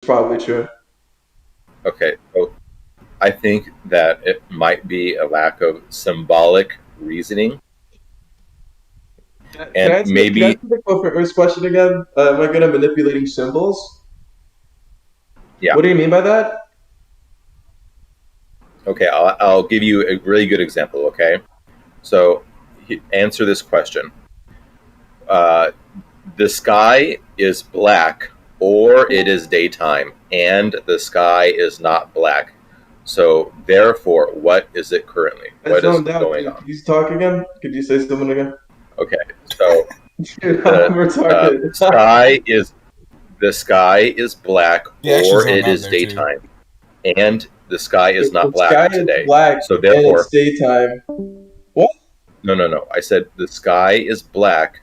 probably true. Okay, so I think that it might be a lack of symbolic reasoning, Can I and answer maybe, the first question again? Am I good at manipulating symbols? yeah. What do you mean by that? Okay, I'll give you a really good example. Okay, so answer this question: uh, the sky is black, or it is daytime, and the sky is not black. So therefore, what is it currently? I What is zoned out, going dude. on? Could you talk again? Could you say something again? Okay, so Dude, I'm the retarded. the sky is black, He actually or zoned it out is there too. daytime, and the sky is The not sky black is today. black So and it's therefore, daytime. What? no, no, no. I said the sky is black,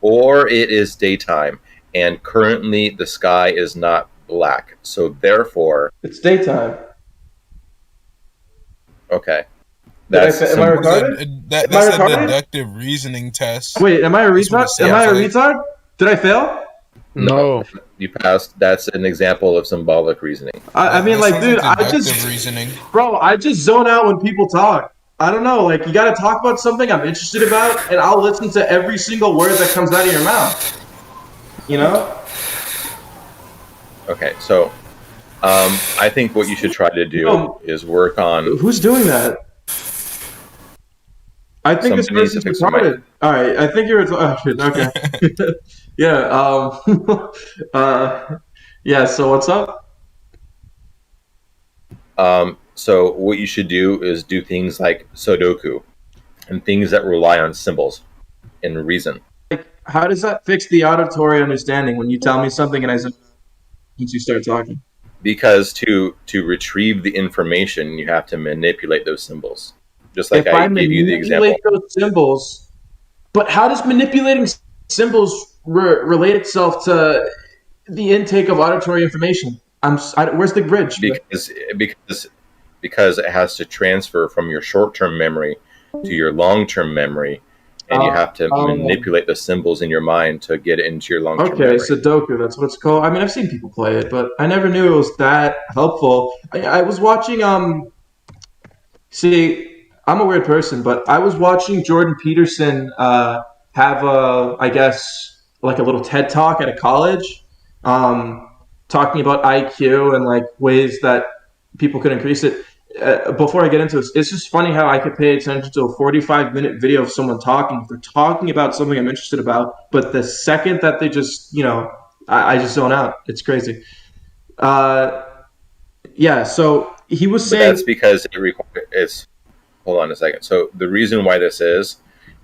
or it is daytime, and currently the sky is not black. So therefore, It's daytime. okay, Did I? that's Am I some, What is that? retarded? Am That's I a retarded? deductive reasoning test. Wait, am I a That's what retard? it Am yeah. I sounds a like. retard? Did I fail? No, No. you passed. That's an example of symbolic reasoning. I mean, That like, sounds like dude, deductive reasoning. bro, I just zone out when people talk. I don't know, like, you gotta talk about something I'm interested about, and I'll listen to every single word that comes out of your mouth. You know? Okay, so I think what you should try to do Yo, is work on. who's doing that? I think this Somebody needs to person's fix their mic. retarded. All right, I think you're retarded. Okay. Yeah. Yeah. So what's up? So what you should do is do things like Sudoku and things that rely on symbols and reason. Like, how does that fix the auditory understanding when you tell me something and I once you start talking? Because to retrieve the information, you have to manipulate those symbols. Just like If I I gave you the manipulate example. those symbols, but how does manipulating symbols relate itself to the intake of auditory information? Where's the bridge? Because because it has to transfer from your short-term memory to your long-term memory, and you Uh, have to um, manipulate the symbols in your mind to get it into your long-term okay, memory. Sudoku, that's what it's called. I mean, I've seen people play it, but I never knew it was that helpful. I was watching, see, I'm a weird person, but I was watching Jordan Peterson have I guess, like a little TED talk at a college, um, talking about IQ and like ways that people could increase it. Before I get into this, it's just funny how I could pay attention to a 45-minute video of someone talking. They're talking about something I'm interested about, but the second that they just, I just zone out. It's crazy. Uh, yeah, so he was But that's saying, because it requires. Hold on a second. So the reason why this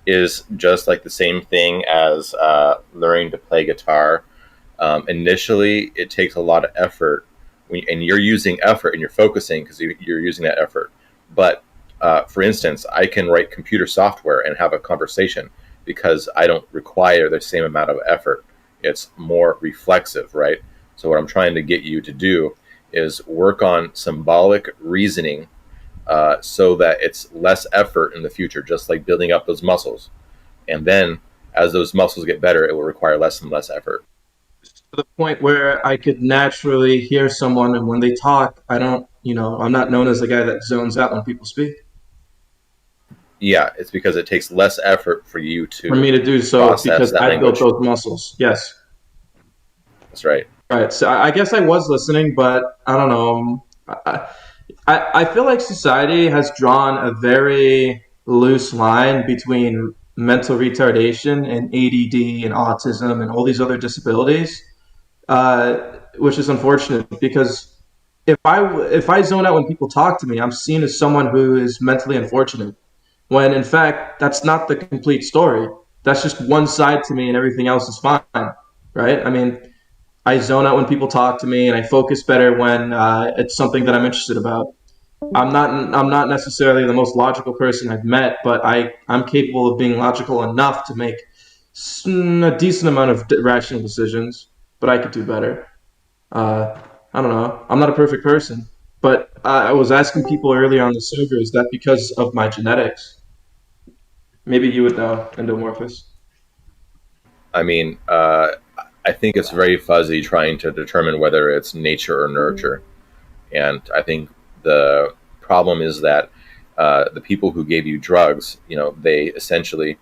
is just like the same thing as learning to play guitar. Initially, it takes a lot of effort, and you're using effort and you're focusing because you're using that effort. But for instance, I can write computer software and have a conversation because I don't require the same amount of effort. It's more reflexive, right? So what I'm trying to get you to do is work on symbolic reasoning so that it's less effort in the future, just like building up those muscles. And then as those muscles get better, it will require less and less effort. to the point where I could naturally hear someone, and when they talk, I don't, I'm not known as the guy that zones out when people speak. Yeah, it's because it takes less effort for you For to me to do so process because that I built language. those muscles. Yes. That's right. All right. So I guess I was listening, but I don't know. I feel like society has drawn a very loose line between mental retardation and ADD and autism and all these other disabilities, which is unfortunate because if I zone out when people talk to me, I'm seen as someone who is mentally unfortunate. When in fact that's not the complete story. That's just one side to me, and everything else is fine, right? I mean, I zone out when people talk to me, and I focus better when it's something that I'm interested about. I'm not necessarily the most logical person I've met, but I'm capable of being logical enough to make a decent amount of rational decisions. But I could do better. I don't know. I'm not a perfect person, but I was asking people earlier on the server, is that because of my genetics? Maybe you would know, Endomorphous. I mean, I think it's very fuzzy trying to determine whether it's nature or nurture. And I think the problem is that the people who gave you drugs, they essentially,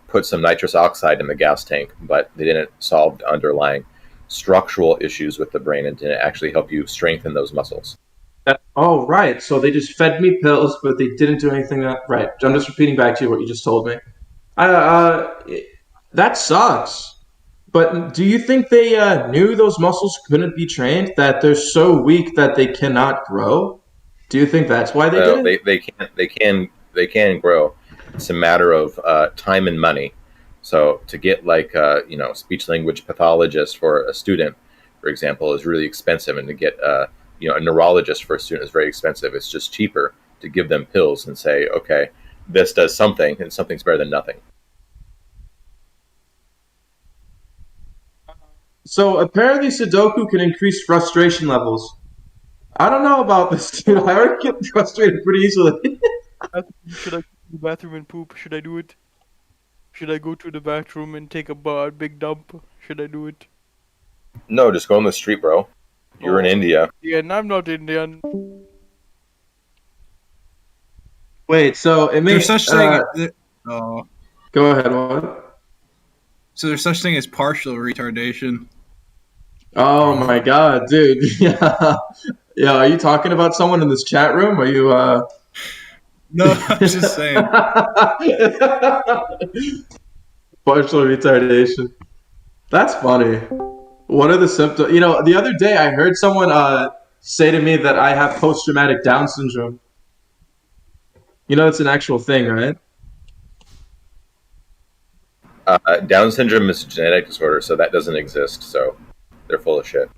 put some nitrous oxide in the gas tank, but they didn't solve the underlying structural issues with the brain and didn't actually help you strengthen those muscles. Oh, right. So they just fed me pills, but they didn't do anything. Right. I'm just repeating back to you what you just told me. That sucks. But do you think they knew those muscles couldn't be trained? That they're so weak that they cannot grow? Do you think that's why they did Well, it? they can grow. It's a matter of time and money. So to get like speech language pathologist for a student, for example, is really expensive, and to get a neurologist for a student is very expensive. It's just cheaper to give them pills and say, okay, this does something, and something's better than nothing. So apparently Sudoku can increase frustration levels. I don't know about this, dude. I already get frustrated pretty easily. Should I go to the bathroom and poop? Should I do it? Should I go to the bathroom and take a big dump? Should I do it? No, just go on the street, bro. You're in Oh, India. yeah, and I'm not Indian. Wait, so it There's may such thing. Oh, go ahead. What? so there's such thing as partial retardation. Oh my god, dude. Yeah. Yeah, are you talking about someone in this chat room? Are you No, I'm just saying. partial retardation? That's funny. What are the symptoms? The other day I heard someone say to me that I have post-traumatic Down syndrome. It's an actual thing, right? Down syndrome is a genetic disorder, so that doesn't exist. So they're full of shit.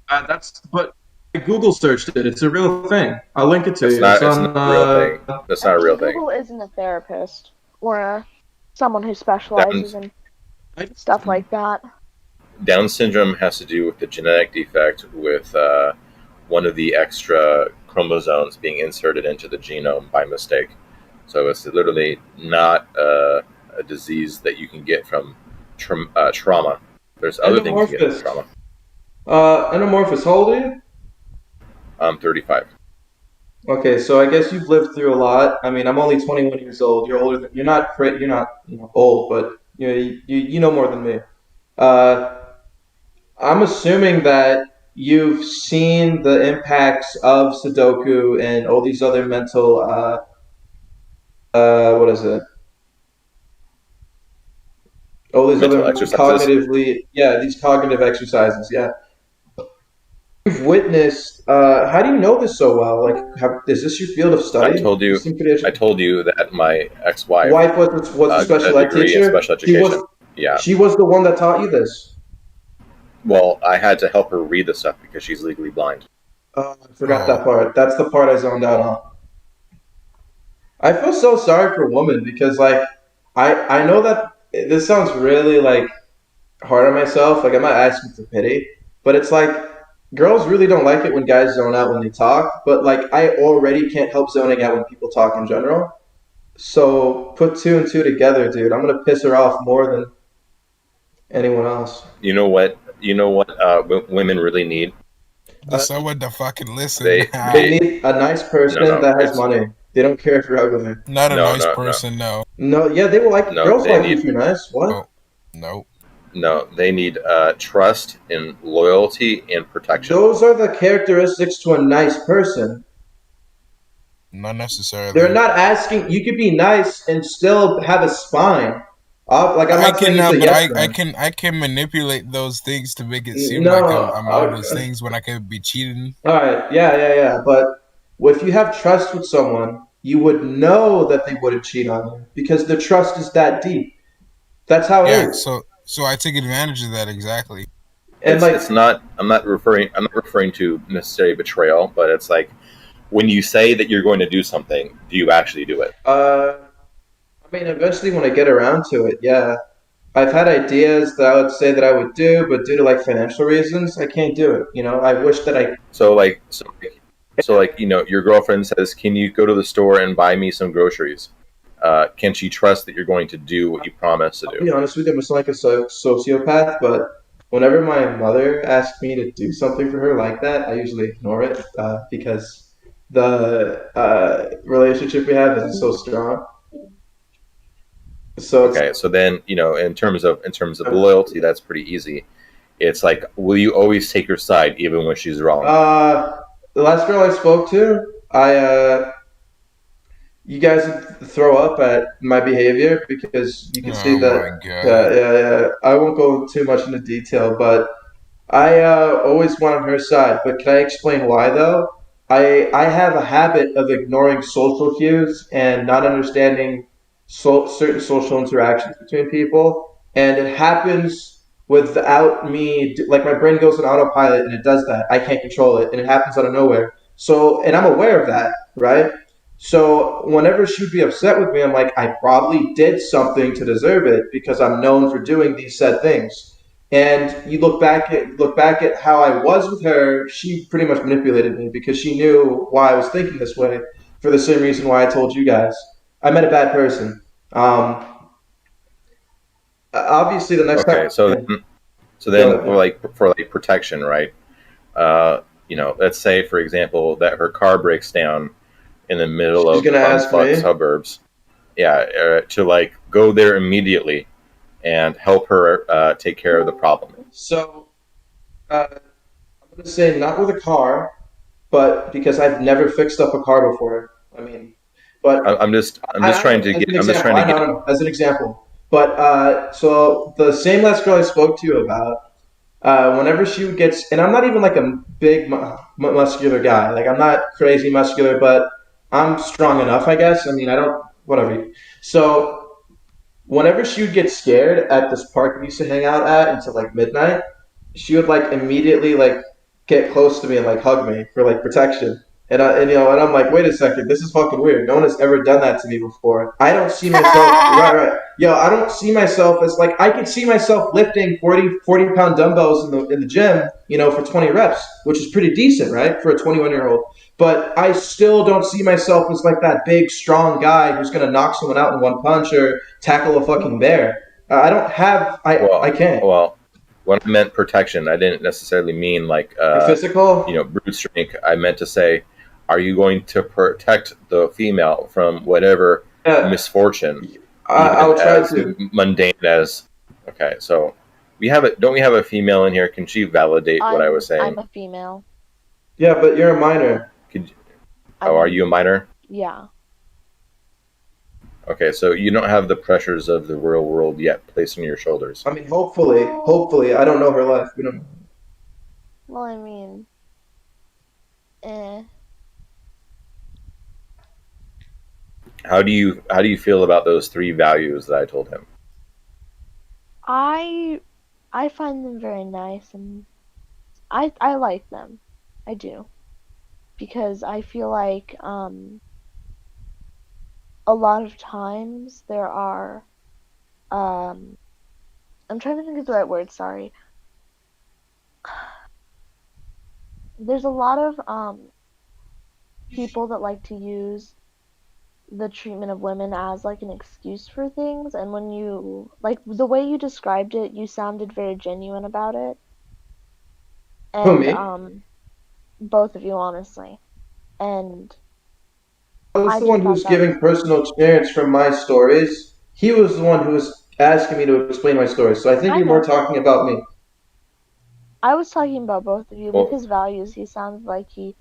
But I Google searched it. It's a real thing. I'll link it to It's you. not. It's It's on. not a real thing. That's not a real thing. Google isn't a therapist or someone who Down, specializes in stuff like that. Down syndrome has to do with the genetic defect with one of the extra chromosomes being inserted into the genome by mistake. So it's literally not a disease that you can get from trauma. There's other things you get from trauma. Endomorphous. How old are you? I'm 35. Okay, so I guess you've lived through a lot. I mean, I'm only 21 years old. You're older than, you're not old, but you know more than me. Uh, I'm assuming that you've seen the impacts of Sudoku and all these other mental what is it? All these Mental other exercises. these cognitive exercises. Yeah, you've witnessed. How do you know this so well? Like, is this your field of study? You seem pretty I told you that my ex-wife wife was a special got a ed degree in teacher. special education. Yeah. She was the one that taught you this. Well, I had to help her read the stuff because she's legally blind. I forgot that part. That's the part I zoned out on. I feel so sorry for women because like I know that this sounds really like hard on myself. Like I'm not asking for pity, but it's like girls really don't like it when guys zone out when they talk. But like I already can't help zoning out when people talk in general. So put two and two together, dude. I'm gonna piss her off more than anyone else. You know what? Women really need. Someone to fucking listen. They need a nice person that has money. They don't care if you're ugly. Not a nice person, no. No, yeah, they will like girls like you if you're nice. What? No. No, they need trust and loyalty and protection. Those are the characteristics to a nice person. Not necessarily. They're not asking. You could be nice and still have a spine. Like I'm not saying it's a yes man. I can manipulate those things to make it seem like I'm all those things when I could be cheating. All right, yeah. But if you have trust with someone, you would know that they wouldn't cheat on you because the trust is that deep. That's how it is. So I take advantage of that exactly. And it's not. I'm not referring to necessarily betrayal, but it's like when you say that you're going to do something, do you actually do it? I mean, eventually when I get around to it, yeah. I've had ideas that I would say that I would do, but due to like financial reasons, I can't do it. I wish that I. So your girlfriend says, "Can you go to the store and buy me some groceries?" Can she trust that you're going to do what you promised to do? I'll be honest with you, I'm just like a sociopath, but whenever my mother asks me to do something for her like that, I usually ignore it because the relationship we have is so strong. So it's Okay, so then in terms of loyalty, that's pretty easy. It's like, will you always take her side even when she's wrong? uh, the last girl I spoke to, you guys would throw up at my behavior because you can see Oh that. my god. Yeah. I won't go too much into detail, but I always went on her side, but can I explain why though? I have a habit of ignoring social cues and not understanding certain social interactions between people, and it happens without me. Like my brain goes on autopilot, and it does that. I can't control it, and it happens out of nowhere. So, and I'm aware of that, right? So, whenever she'd be upset with me, I'm like, I probably did something to deserve it because I'm known for doing these said things. And you look back at how I was with her. She pretty much manipulated me because she knew why I was thinking this way. For the same reason why I told you guys, I met a bad person. Um, obviously, the next Okay, time. so Yeah, then, so go then ahead. for Yeah. like protection, right? Let's say for example that her car breaks down in the middle She's of gonna ask bumfuck me. suburbs. Yeah, to like go there immediately and help her take care of the problem. So I'm gonna say not with a car, but because I've never fixed up a car before. I mean, but I'm just I trying know to as get an I'm just example. trying to I know, I get know as an example. But so the same last girl I spoke to you about, whenever she gets, and I'm not even like a big muscular guy. Like I'm not crazy muscular, but I'm strong enough, I guess. I mean, I don't whatever. So whenever she would get scared at this park we used to hang out at until like midnight, she would like immediately like get close to me and like hug me for like protection. And I'm like, wait a second, this is fucking weird. No one has ever done that to me before. I don't see myself right. Yo, I don't see myself as like I could see myself lifting 40 pound dumbbells in the gym, for 20 reps, which is pretty decent, right? For a 21-year-old. But I still don't see myself as like that big, strong guy who's gonna knock someone out in one punch or tackle a fucking bear. I don't have. I well can't. well when I meant protection, I didn't necessarily mean like Like physical. brute strength. I meant to say, are you going to protect the female from whatever Yeah, misfortune, even I'll try as to. mundane as? Okay, so we have it. Don't we have a female in here? Can she validate what I was I'm saying? a female. Yeah, but you're a minor. Could, oh, are you a I'm minor? yeah. Okay, so you don't have the pressures of the real world yet placed on your shoulders. I mean, hopefully, Well, I don't know her life. We don't. well, I mean, eh. How do you feel about those three values that I told him? I I find them very nice and I like them. I do because I feel like a lot of times there are um I'm trying to think of the right word, sorry. There's a lot of people that like to use the treatment of women as like an excuse for things, and when you like the way you described it, you sounded very genuine about it. Who And me? both of you honestly. And I was I the one just who thought was that giving was personal experience from my stories. He was the one who was asking me to explain my stories. So I think I you're more know. talking about me. I was talking about both of you with Well, his values. He sounded like he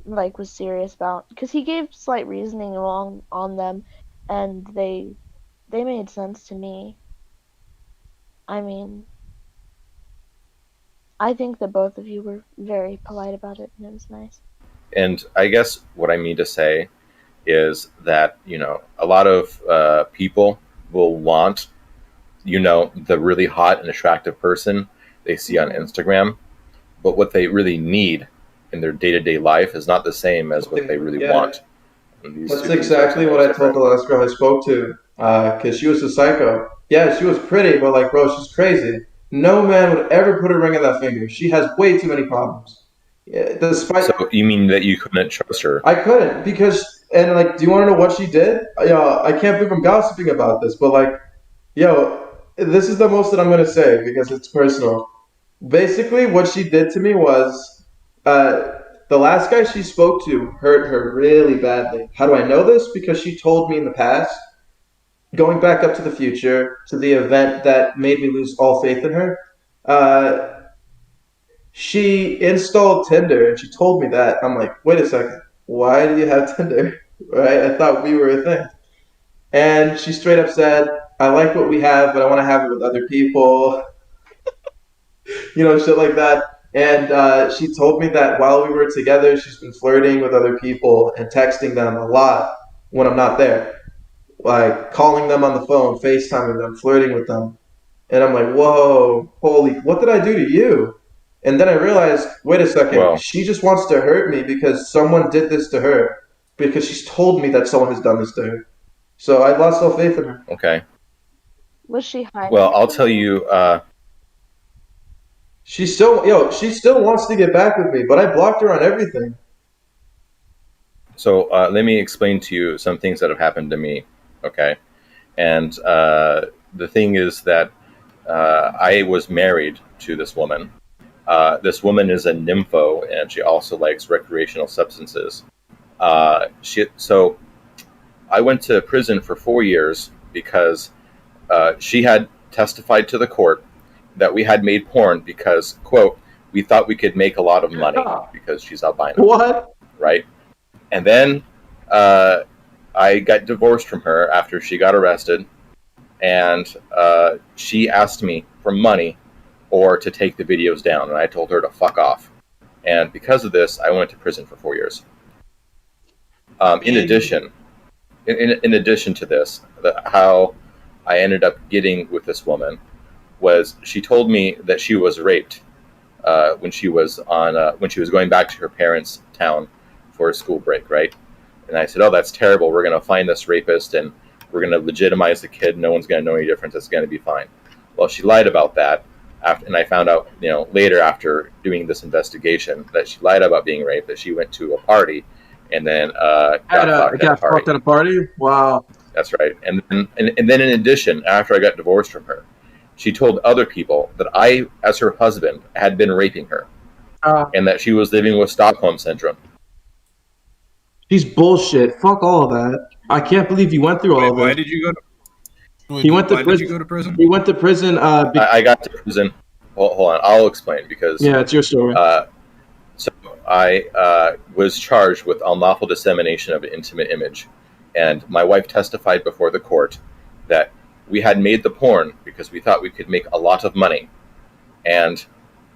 like was serious about because he gave slight reasoning along on them, and they made sense to me. I mean, I think that both of you were very polite about it, and it was nice. and I guess what I mean to say is that a lot of people will want the really hot and attractive person they see on Hmm. Instagram, but what they really need in their day-to-day life is not the same as what they Something. really Yeah, want. And these that's two things are exactly something what I told different. the last girl I spoke to. Because she was a psycho. Yeah, she was pretty, but like, bro, she's crazy. No man would ever put a ring on that finger. She has way too many problems. Yeah, despite So you mean that you couldn't trust her? I couldn't because and like, do you want to know what she did? I can't believe I'm gossiping about this, but like, yo, this is the most that I'm gonna say because it's personal. Basically, what she did to me was the last guy she spoke to hurt her really badly. How do I know this? Because she told me in the past, going back up to the future, to the event that made me lose all faith in her. Uh, she installed Tinder and she told me that. I'm like, wait a second, why do you have Tinder? Right? I thought we were a thing. And she straight up said, I like what we have, but I want to have it with other people, shit like that. And she told me that while we were together, she's been flirting with other people and texting them a lot when I'm not there. Like calling them on the phone, FaceTiming them, flirting with them. And I'm like, whoa, holy, what did I do to you? And then I realized, wait a second, Well, she just wants to hurt me because someone did this to her. Because she's told me that someone has done this to her. So I lost all faith in her. okay. Was she hiding Well, it I'll from tell you? you. She still wants to get back with me, but I blocked her on everything. So let me explain to you some things that have happened to me. Okay, and the thing is that I was married to this woman. This woman is a nympho, and she also likes recreational substances. So I went to prison for 4 years because she had testified to the court that we had made porn because, quote, we thought we could make a lot of money because she's albino, What? right? And then uh, I got divorced from her after she got arrested, and she asked me for money or to take the videos down, and I told her to fuck off. And because of this, I went to prison for 4 years. In addition, in addition to this, how I ended up getting with this woman was she told me that she was raped when she was going back to her parents' town for a school break, right? And I said, "Oh, that's terrible. We're going to find this rapist and we're going to legitimize the kid. No one's going to know any difference. It's going to be fine." Well, she lied about that, and I found out, later after doing this investigation, that she lied about being raped. That she went to a party and then got fucked at a Got party. fucked at a party? Wow. That's right. And then in addition, after I got divorced from her, she told other people that I, as her husband, had been raping her Uh, and that she was living with Stockholm syndrome. she's bullshit. Fuck all of that. I can't believe you went through all Wait, of why this. did you go to He went to why did you prison. go to prison? He went to prison. I got to prison. Hold on, I'll explain because Yeah, it's your story. uh, so I was charged with unlawful dissemination of an intimate image, and my wife testified before the court that we had made the porn because we thought we could make a lot of money. And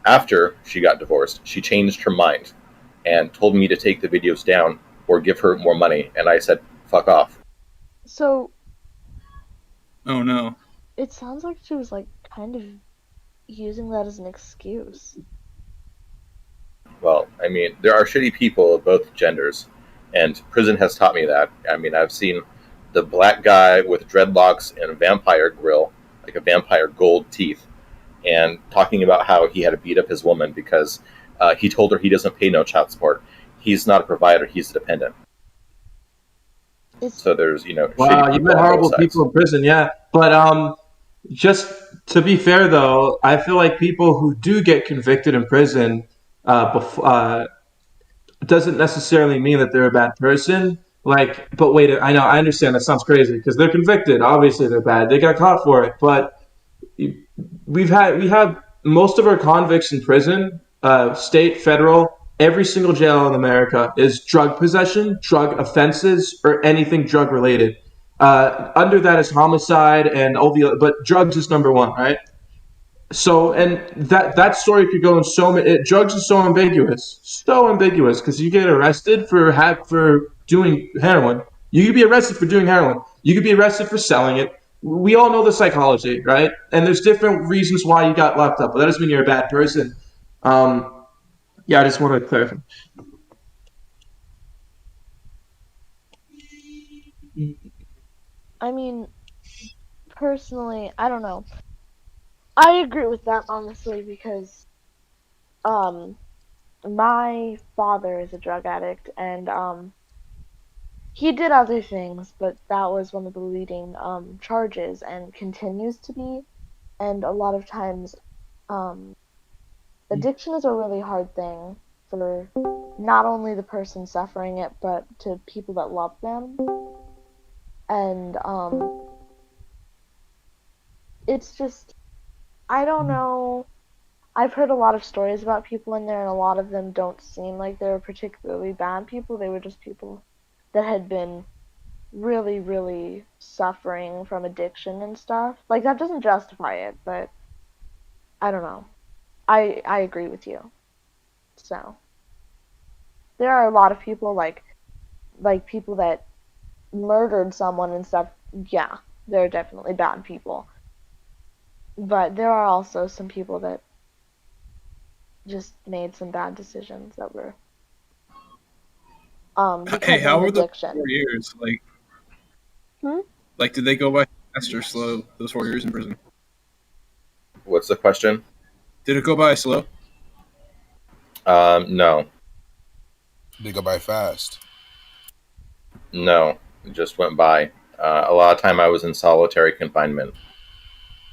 after she got divorced, she changed her mind and told me to take the videos down or give her more money. And I said, fuck off. So Oh no. it sounds like she was like kind of using that as an excuse. Well, I mean, there are shitty people of both genders, and prison has taught me that. I mean, I've seen the black guy with dreadlocks and a vampire grill, like a vampire gold teeth, and talking about how he had to beat up his woman because he told her he doesn't pay no child support. He's not a provider, he's a dependent. It's So there's, Wow, shitty you people met on both horrible sides. people in prison, yeah. But just to be fair, though, I feel like people who do get convicted in prison, doesn't necessarily mean that they're a bad person. Like, but wait, I understand that sounds crazy because they're convicted. Obviously, they're bad. They got caught for it. But we have most of our convicts in prison, state, federal. Every single jail in America is drug possession, drug offenses, or anything drug related. Under that is homicide and OVO, but drugs is number one, right? So, and that story could go in so many. Drugs is so ambiguous because you get arrested for doing heroin. You could be arrested for doing heroin. You could be arrested for selling it. We all know the psychology, right? And there's different reasons why you got locked up, but that doesn't mean you're a bad person. Yeah, I just want to clarify. I mean, personally, I don't know. I agree with that honestly because um my father is a drug addict and he did other things, but that was one of the leading charges and continues to be. And a lot of times, um addiction is a really hard thing for not only the person suffering it, but to people that love them. And it's just, I don't know. I've heard a lot of stories about people in there, and a lot of them don't seem like they were particularly bad people. They were just people that had been really, really suffering from addiction and stuff. Like, that doesn't justify it, but I don't know. I agree with you. So there are a lot of people like people that murdered someone and stuff. Yeah, they're definitely bad people. But there are also some people that just made some bad decisions that were Hey, because of how an were the addiction. 4 years? Hmm? Like, did they go by fast or slow? Those 4 years in prison. What's the question? Did it go by slow? No, They go by fast. no, it just went by. A lot of time I was in solitary confinement.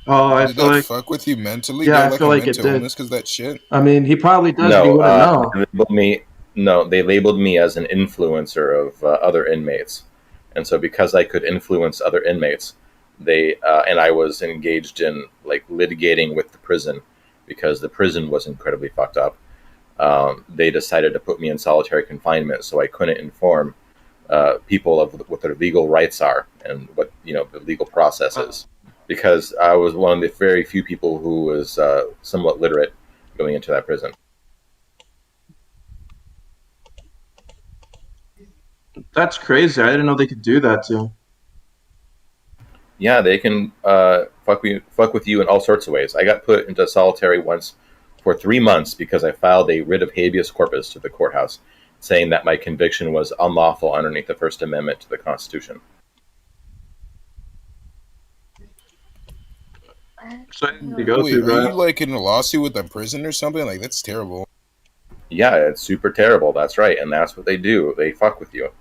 Oh, I Did feel that like, fuck with you mentally? Do yeah, you I have like feel a like it mental did. illness because that shit? I mean, he probably does, and he No, wouldn't know. they labeled me. No, they labeled me as an influencer of other inmates, and so because I could influence other inmates, they and I was engaged in like litigating with the prison because the prison was incredibly fucked up. They decided to put me in solitary confinement so I couldn't inform people of what their legal rights are and what the legal process is, because I was one of the very few people who was somewhat literate going into that prison. That's crazy. I didn't know they could do that too. Yeah, they can fuck with you in all sorts of ways. I got put into solitary once for 3 months because I filed a writ of habeas corpus to the courthouse, saying that my conviction was unlawful underneath the First Amendment to the Constitution. So I didn't to go Wait, through are you that. like in a lawsuit with the prison or something? Like that's terrible. Yeah, it's super terrible. That's right, and that's what they do. They fuck with you.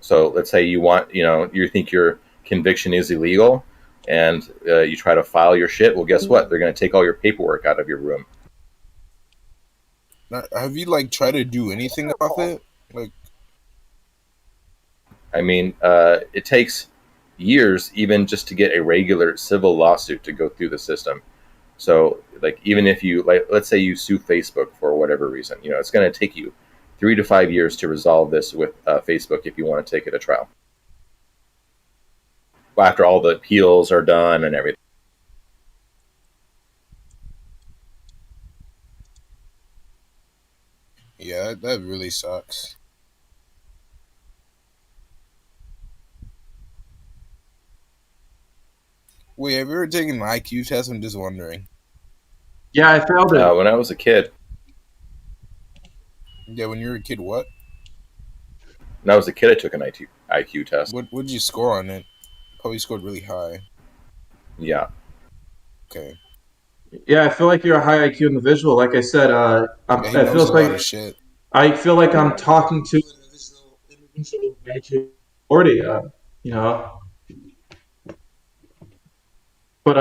So let's say you think your conviction is illegal, and you try to file your shit. Well, guess what? They're going to take all your paperwork out of your room. Have you like tried to do anything about it? Like, I mean, it takes years even just to get a regular civil lawsuit to go through the system. So, like, even if you like, let's say you sue Facebook for whatever reason, it's going to take you 3 to 5 years to resolve this with Facebook if you want to take it to trial. After all the appeals are done and everything. yeah, that really sucks. Wait, have you ever taken an IQ test? I'm just wondering. Yeah, I failed it. When I was a kid, Yeah, when you were a kid, what? I took an IQ test. What did you score on it? Probably scored really high. Yeah. Okay. Yeah, I feel like you're a high IQ individual. Like I said, Yeah, he it knows feels a lot like of shit. I feel like I'm talking to an individual IQ 40. You know, but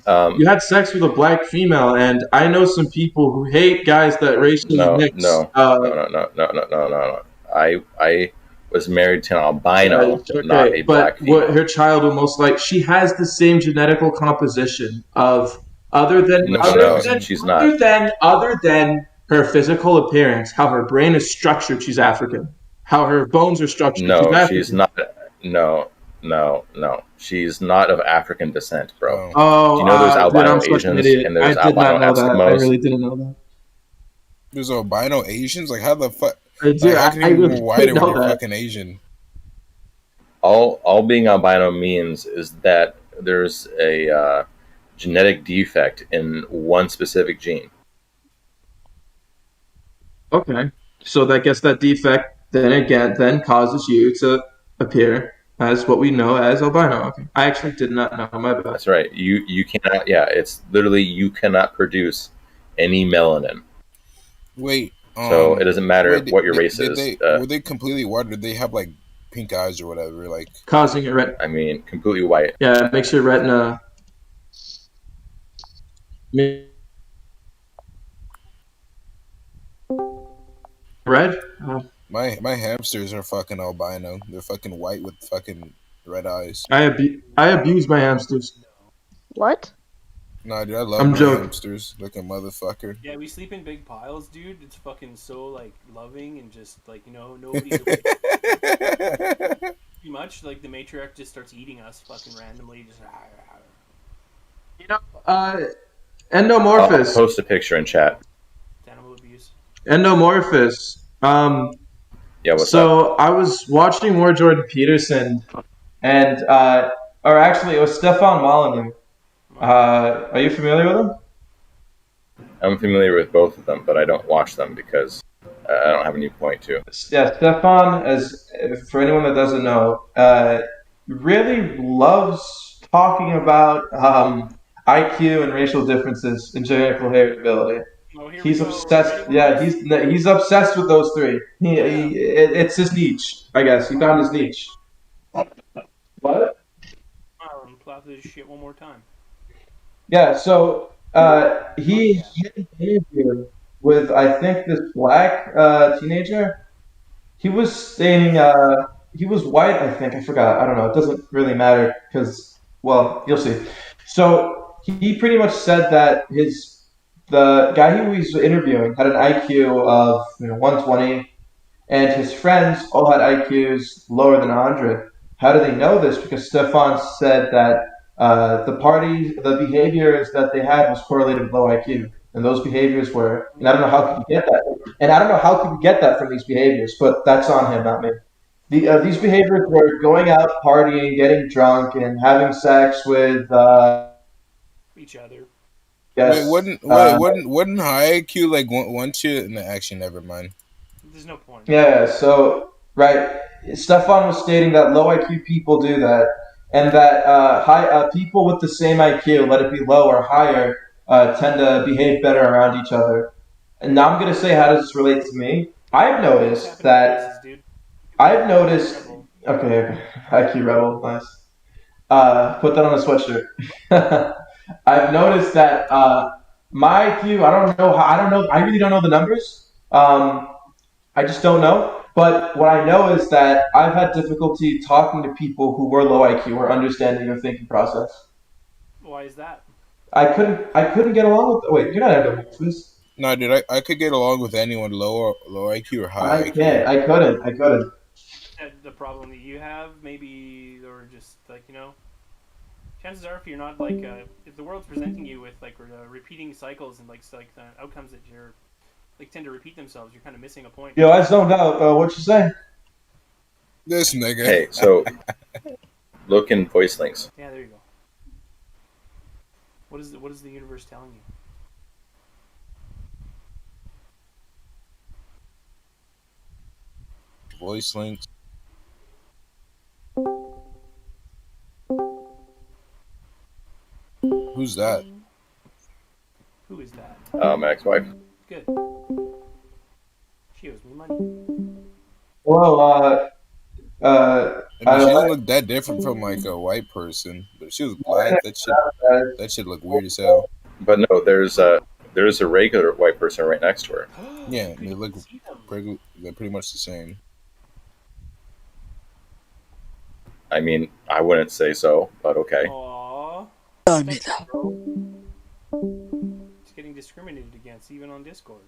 Um, you had sex with a black female, and I know some people who hate guys that racially no, mix. no, no, no, no, no, no, no, no. I was married to an albino, not Okay, a but black what female. her child will most like, she has the same genetical composition of other than No, No, she other no, than doesn't. she's other not. than other than her physical appearance, how her brain is structured, she's African. How her bones are structured, she's No, she's African. not. No, no, no. She's not of African descent, bro. Oh, Do Oh, you know there's dude, I'm albino such an Asians idiot. and I there's did not albino know that. I Eskimos? really didn't know that. there's albino Asians. Like, how the fuck? Dude, Like, how can I you be really more whiter didn't when know you're that. fucking Asian? All being albino means is that there's a genetic defect in one specific gene. Okay. So that gets that defect then causes you to appear as what we know as albino. Okay. I actually did not know. My bad. That's right. You cannot. Yeah, it's literally you cannot produce any melanin. Wait, So it doesn't matter wait, what your race is. were they completely white, or did they have like pink eyes or whatever? Like, Causing your I mean, completely white. yeah, it makes your retina Red? My hamsters are fucking albino. They're fucking white with fucking red eyes. I abuse my hamsters. What? Nah, dude, I love I'm my joking. hamsters like a motherfucker. Yeah, we sleep in big piles, dude. It's fucking so like loving and just like nobody's pretty much like the matriarch just starts eating us fucking randomly. Just You know, I'll Endomorphous. post a picture in chat. animal abuse. Endomorphous. Yeah, what's up? So I was watching more Jordan Peterson, and or actually it was Stefan Molyneux. Are you familiar with him? I'm familiar with both of them, but I don't watch them because I don't have any point to. Yeah, Stefan, as for anyone that doesn't know, really loves talking about IQ and racial differences and genetic heritability. Oh, here He's we go. obsessed. Ready, Yeah, boys? he's obsessed with those three. It's his niche, I guess. He found his niche. What? Plow through this shit one more time. Yeah. So he had an interview with I think this black teenager. He was stating he was white. I think I forgot. I don't know. It doesn't really matter because well, you'll see. So he pretty much said that the guy who he was interviewing had an IQ of 120, and his friends all had IQs lower than 100. How do they know this? Because Stefan said that the behaviors that they had was correlated with low IQ, and those behaviors were. And I don't know how could you get that, and I don't know how could you get that from these behaviors, but that's on him, not me. These behaviors were going out, partying, getting drunk, and having sex with, Each other. Wait, yes, wouldn't high IQ like want you? No, actually, never mind. There's no point. yeah. So right, Stefan was stating that low IQ people do that, and that high people with the same IQ, let it be low or higher, tend to behave better around each other. And now I'm gonna say, how does this relate to me? I've noticed. Okay, IQ rebel, nice. Put that on a sweatshirt. I've noticed that my IQ. I don't know how. I don't know. I really don't know the numbers. I just don't know. But what I know is that I've had difficulty talking to people who were low IQ or understanding their thinking process. Why is that? I couldn't get along with. Wait, you're not endomorphous. No, dude, I could get along with anyone low IQ or high I IQ. can't. I couldn't. The problem that you have, maybe, or just like chances are, if you're not like, if the world's presenting you with like repeating cycles and like the outcomes that you're like tend to repeat themselves, you're kind of missing a point. Yo, I zoned out. What you say? This nigga. Hey, so look in voice links. Yeah, there you go. What is the universe telling you? Voice links. Who's that? Who is that? My ex-wife. Good. She owes me money. Well, I mean, she didn't look that different from like a white person, but if she was black, that shit look weird as hell. But no, there's a regular white person right next to her. Yeah, they look they're pretty much the same. I mean, I wouldn't say so, but okay. Aww. It's getting discriminated against, even on Discord.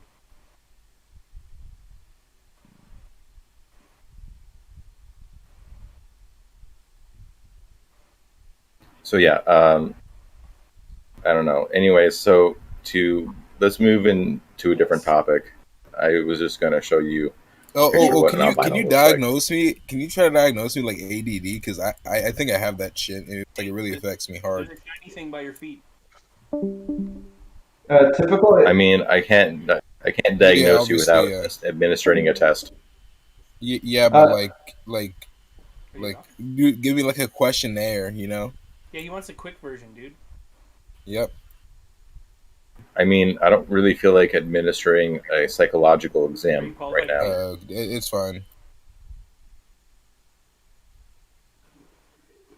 So yeah, I don't know. Anyways, so let's move into a different topic. I was just gonna show you. Can you diagnose me? Can you try to diagnose me like ADD? Because I think I have that shit. And it really affects me hard. There's a shiny thing by your feet. typical. I mean, I can't diagnose you without administering a test. Yeah, but give me like a questionnaire, you know? Yeah, he wants a quick version, dude. Yep. I mean, I don't really feel like administering a psychological exam right now. It's fine.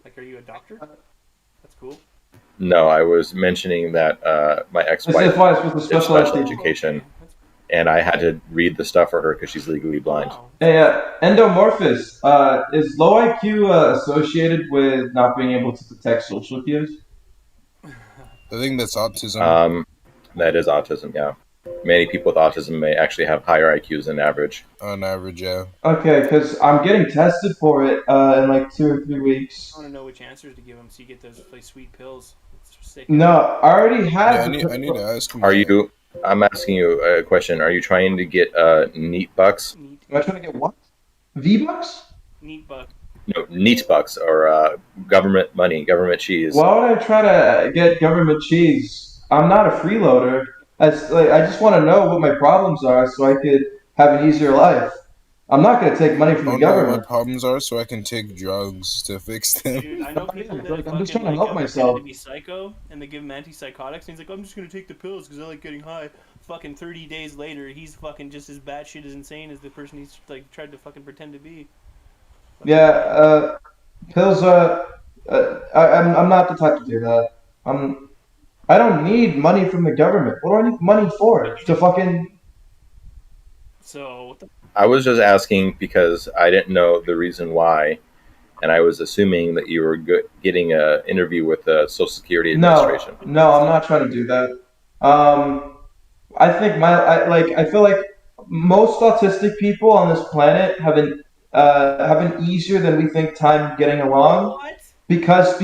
Like, are you a doctor? That's cool. No, I was mentioning that my ex-wife This is why it's with the did special special education. education, and I had to read the stuff for her because she's legally blind. Wow. Hey, Endomorphous, is low IQ associated with not being able to detect social cues? I think that's autism. That is autism, yeah. Many people with autism may actually have higher IQs than average. On average, yeah. Okay, because I'm getting tested for it in like 2 or 3 weeks. I want to know which answers to give them so you get those like sweet pills. No, I already have. Yeah, I need to ask him. Are you? I'm asking you a question. Are you trying to get neat bucks? Am I trying to get what? V-Bucks? Neat buck. No, neat bucks or government money, government cheese. Why would I try to get government cheese? I'm not a freeloader. I just want to know what my problems are so I could have an easier life. I'm not going to take money from the I don't know what government. my problems are, so I can take drugs to fix them. Dude, I know people that I'm just fucking, trying to help myself. pretend to be psycho, and they give him antipsychotics, and he's like, I'm just gonna take the pills because I like getting high. Fucking 30 days later, he's fucking just as batshit as insane as the person he's like tried to fucking pretend to be. Yeah, pills. I'm not the type to do that. I don't need money from the government. What do I need money for? To fucking. So, what the I was just asking because I didn't know the reason why, and I was assuming that you were getting an interview with the Social Security Administration. No, I'm not trying to do that. I think I feel like most autistic people on this planet have an easier than we think time getting along what? because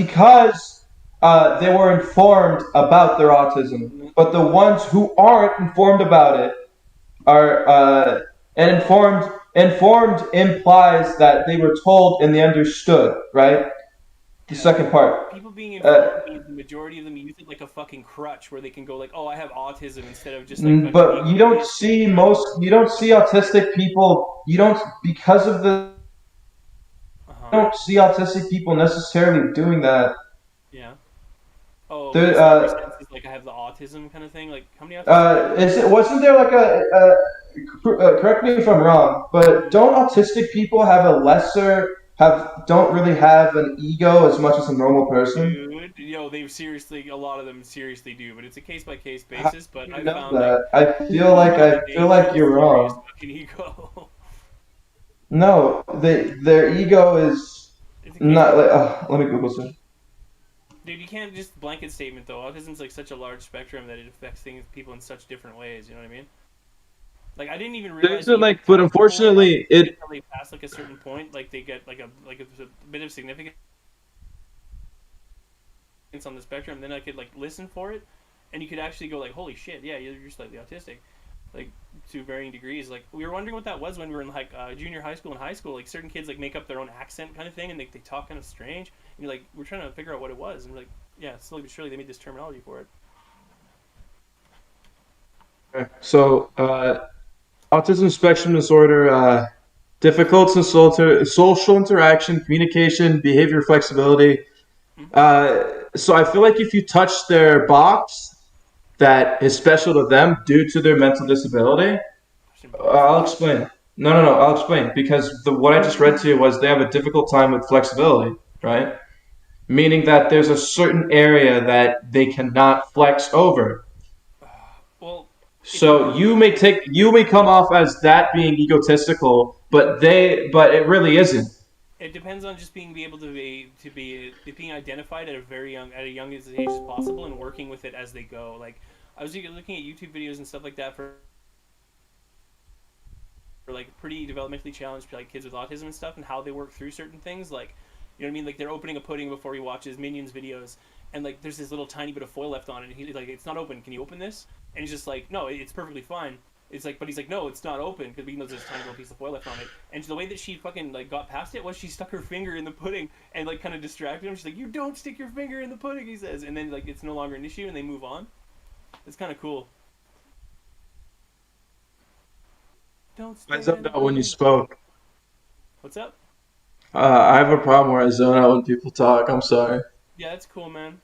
they were informed about their autism. But the ones who aren't informed about it are and informed implies that they were told and they understood, right? The second part. People being informed means the majority of them use it like a fucking crutch where they can go like, oh, I have autism instead of just like. But you don't see autistic people. You don't because of the. You don't see autistic people necessarily doing that. Yeah. Oh, There, senses, like I have the autism kind of thing. Like how many autistic? wasn't there like correct me if I'm wrong, but don't autistic people have don't really have an ego as much as a normal person? Dude, a lot of them seriously do, but it's a case by case basis. But I know found that. like I feel like you're wrong. fucking ego. No, their ego is not like. Let me Google some. Dude, you can't just blanket statement though. Autism's like such a large spectrum that it affects people in such different ways. You know what I mean? Like I didn't even realize. But unfortunately, until they pass like a certain point, like they get like a bit of significance on the spectrum. Then I could like listen for it, and you could actually go like, holy shit, yeah, you're slightly autistic, like to varying degrees. Like we were wondering what that was when we were in like junior high school and high school. Like certain kids like make up their own accent kind of thing, and they talk kind of strange. And you're like, we're trying to figure out what it was, and we're like, yeah, slowly but surely they made this terminology for it. So, autism spectrum disorder, difficult in social interaction, communication, behavior flexibility. So I feel like if you touch their box that is special to them due to their mental disability, I'll explain. No, I'll explain because what I just read to you was they have a difficult time with flexibility, right? Meaning that there's a certain area that they cannot flex over. Well, so you may come off as that being egotistical, but it really isn't. It depends on just being able to be being identified at a young age as possible and working with it as they go. Like I was looking at YouTube videos and stuff like that for like pretty developmentally challenged like kids with autism and stuff and how they work through certain things. Like you know what I mean? Like they're opening a pudding before he watches Minions videos, and like there's this little tiny bit of foil left on it, and he's like, "It's not open. Can you open this?" And he's just like, "No, it's perfectly fine." It's like, but he's like, "No, it's not open," because he knows there's a tiny little piece of foil left on it. And the way that she fucking like got past it was she stuck her finger in the pudding and like kind of distracted him. She's like, "You don't stick your finger in the pudding," he says, and then like it's no longer an issue, and they move on. It's kind of cool. Don't. I zoned out when you spoke. What's up? I have a problem where I zone out when people talk. I'm sorry. Yeah, that's cool, man.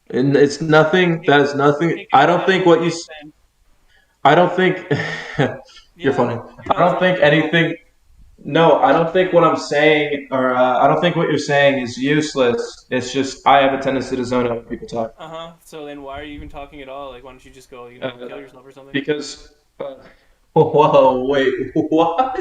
And it's nothing. That is nothing. I don't think what you. I don't think. You're funny. I don't think anything. No, I don't think what I'm saying, or I don't think what you're saying is useless. It's just I have a tendency to zone out when people talk. So then, why are you even talking at all? Like, why don't you just go, kill yourself or something? Because Whoa, wait, what?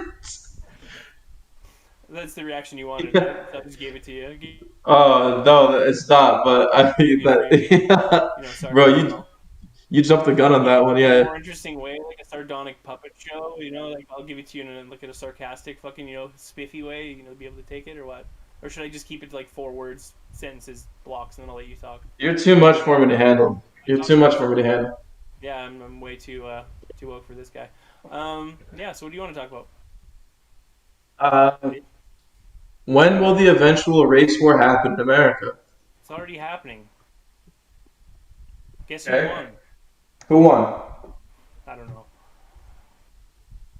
That's the reaction you wanted, right? So I just gave it to you. No, it's not. But I Give mean you a freebie. that, You know, bro. sarcasm. You jumped the gun on You that can one. put it in a Yeah. more interesting way, like a sardonic puppet show. You know, like I'll give it to you in a, like in a sarcastic, fucking, spiffy way. You know, be able to take it or what? Or should I just keep it to like 4 words, sentences, blocks, and then I'll let you talk? You're too much for me to handle. You're too much for me to handle. Yeah, I'm way too woke for this guy. Yeah. So what do you want to talk about? Uh, when will the eventual race war happen in America? It's already happening. Guess who Okay. won? Who won? I don't know.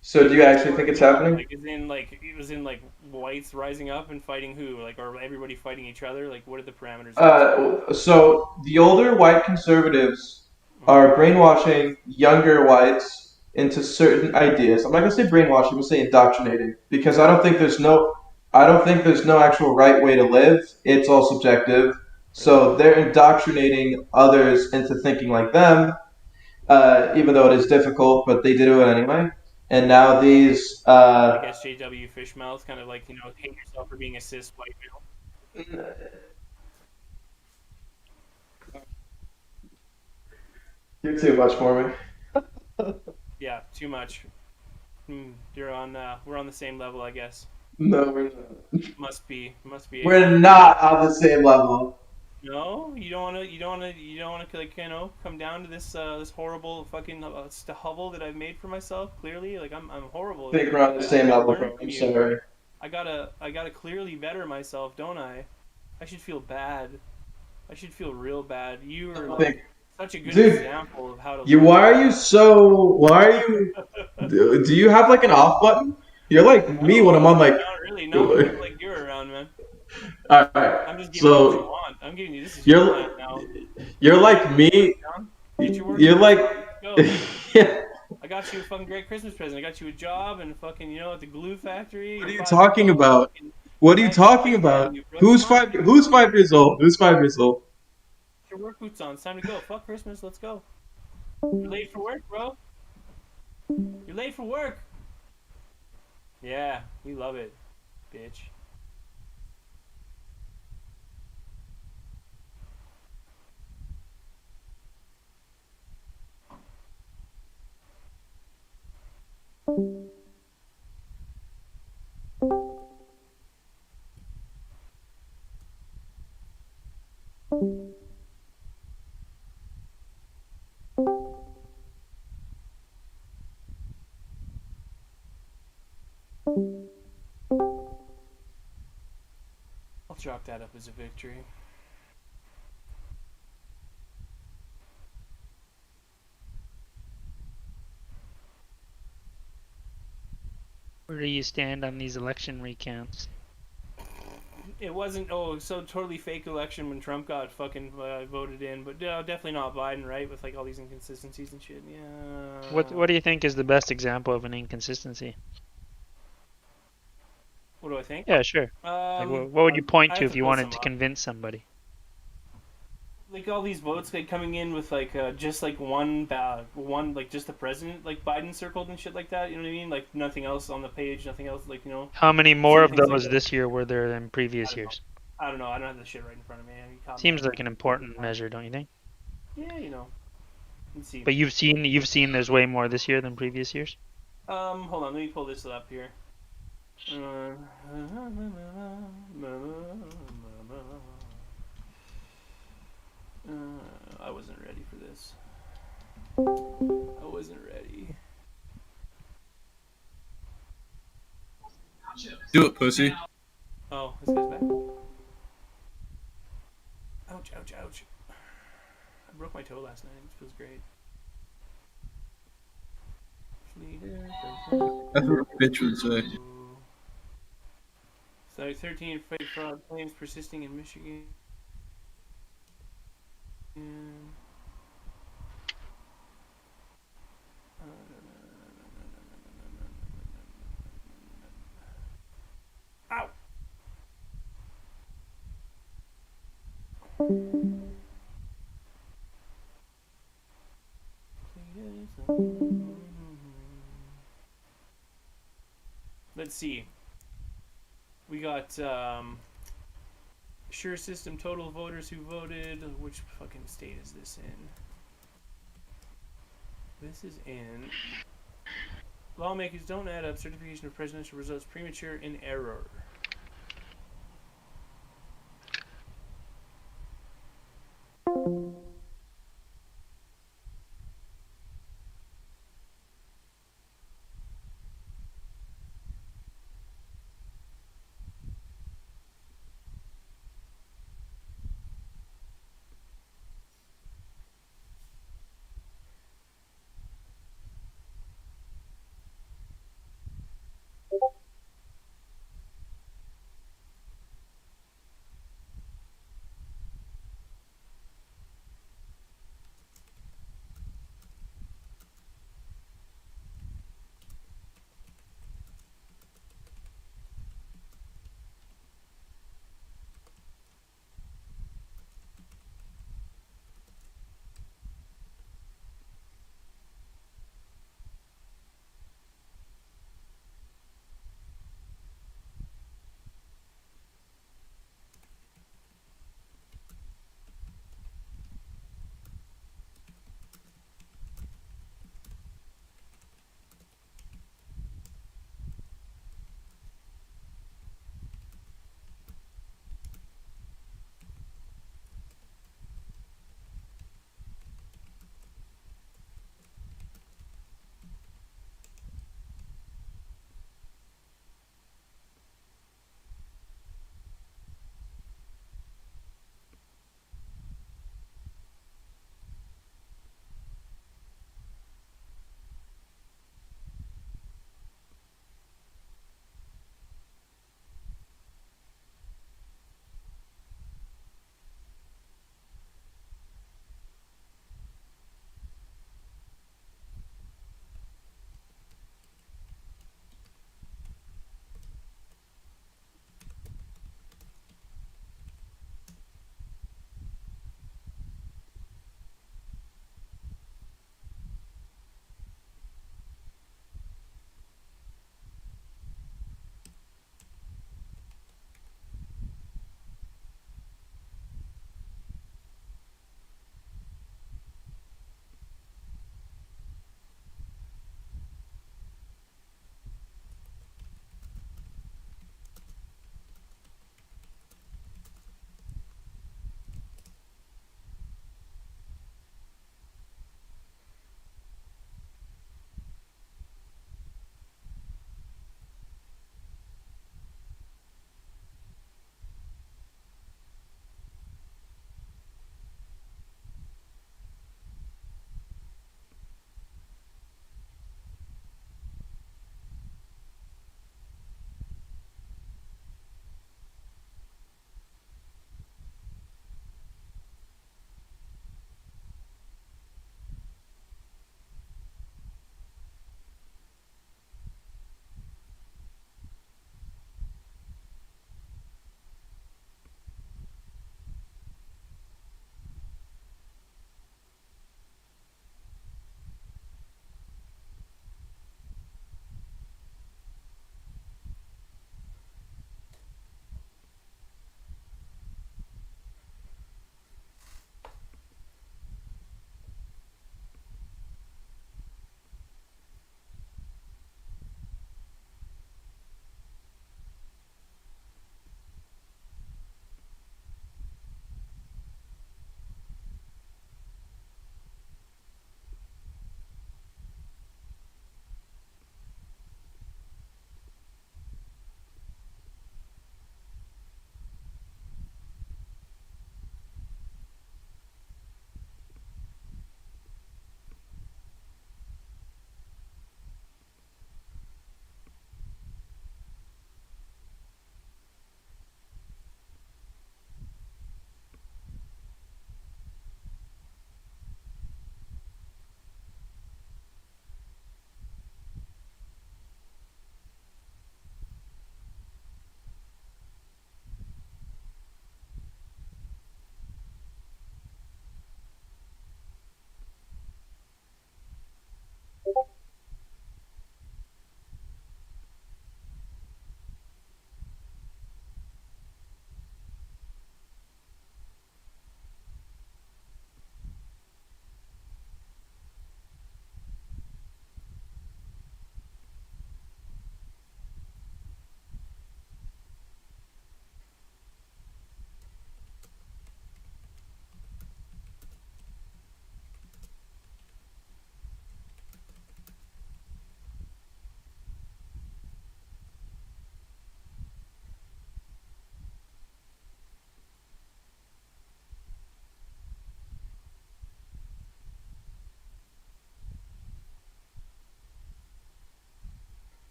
So do you Race actually war think it's who? happening? Like, is in like it was in like whites rising up and fighting who? Like, or everybody fighting each other? Like, what are the parameters of this war? So the older white conservatives Mm-hmm. are brainwashing younger whites into certain ideas. I'm not gonna say brainwashing, I'm gonna say indoctrinating because I don't think there's no actual right way to live. It's all subjective. Really? So they're indoctrinating others into thinking like them, even though it is difficult, but they do it anyway. And now these, Like SJW Fishmouth, kind of like hate yourself for being a cis white male. you're too much for me. Yeah, too much. You're on. We're on the same level, I guess. No, we're not. Must be. Must be. Eh? We're not on the same level. No, you don't want to. You don't want to. You don't want to like come down to this horrible fucking hovel that I've made for myself. Clearly, like I'm horrible. I think we're on the same I gotta level, learn bro. from I'm you. sorry. I gotta clearly better myself, don't I? I should feel bad. I should feel real bad. You are I like think, such a good dude, example of how to you learn. why are you so? Why are you? Do you have like an off button? You're like me when No, I'm on like. not really. Not when All people like you're around, man. right, I'm just giving you what you so want. I'm giving you this is your plan you're now. you're You like me. down? Get your work You're boots like. on. Let's go. Yeah. I got you a fucking great Christmas present. I got you a job and fucking at the glue factory. What You're are you 5 years talking old. about? Fucking What are you nice talking life ahead of about? you, bro. Come on, Who's 5 years old? Who's 5 years old? get your work boots on. It's time to go. Fuck Christmas. Let's go. You're late for work, bro. You're late for work. Yeah, we love it, bitch. I'll chalk that up as a victory. Where do you stand on these election recounts? It wasn't so totally fake election when Trump got fucking voted in, but definitely not Biden, right? With like all these inconsistencies and shit. Yeah. What do you think is the best example of an inconsistency? What do I think? Yeah, sure. Like, what would you I point to have if to you pull wanted some to up. convince somebody? Like all these votes like coming in with like just like one like just the president like Biden circled and shit like that. You know what I mean? Like nothing else on the page, nothing else like How many more silly of things like those that. this year were there than I previous don't know. years? I don't know. I don't have the shit right in front of me. You caught me Seems on like an important measure, don't you think? Yeah, Let's see. But you've seen there's way more this year than previous years. Hold on. Let me pull this up here. I wasn't ready for this. I wasn't ready. Do it, pussy. Oh, this guy's back. Ouch, ouch, ouch. I broke my toe last night. It feels great. That's what a bitch would say. So 13 fake fraud claims persisting in Michigan. Ow! let's see. We got sure system total voters who voted. Which fucking state is this in? This is in. Lawmakers don't add up certification of presidential results premature in error.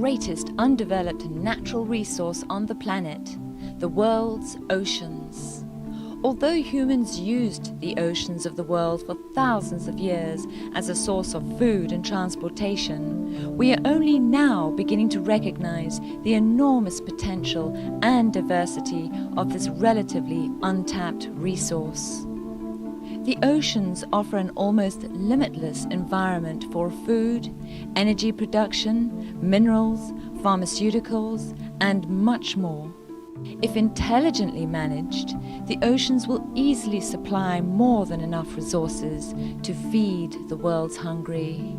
greatest undeveloped natural resource on the planet, the world's oceans. Although humans used the oceans of the world for thousands of years as a source of food and transportation, we are only now beginning to recognize the enormous potential and diversity of this relatively untapped resource. The oceans offer an almost limitless environment for food, energy production, minerals, pharmaceuticals, and much more. If intelligently managed, the oceans will easily supply more than enough resources to feed the world's hungry.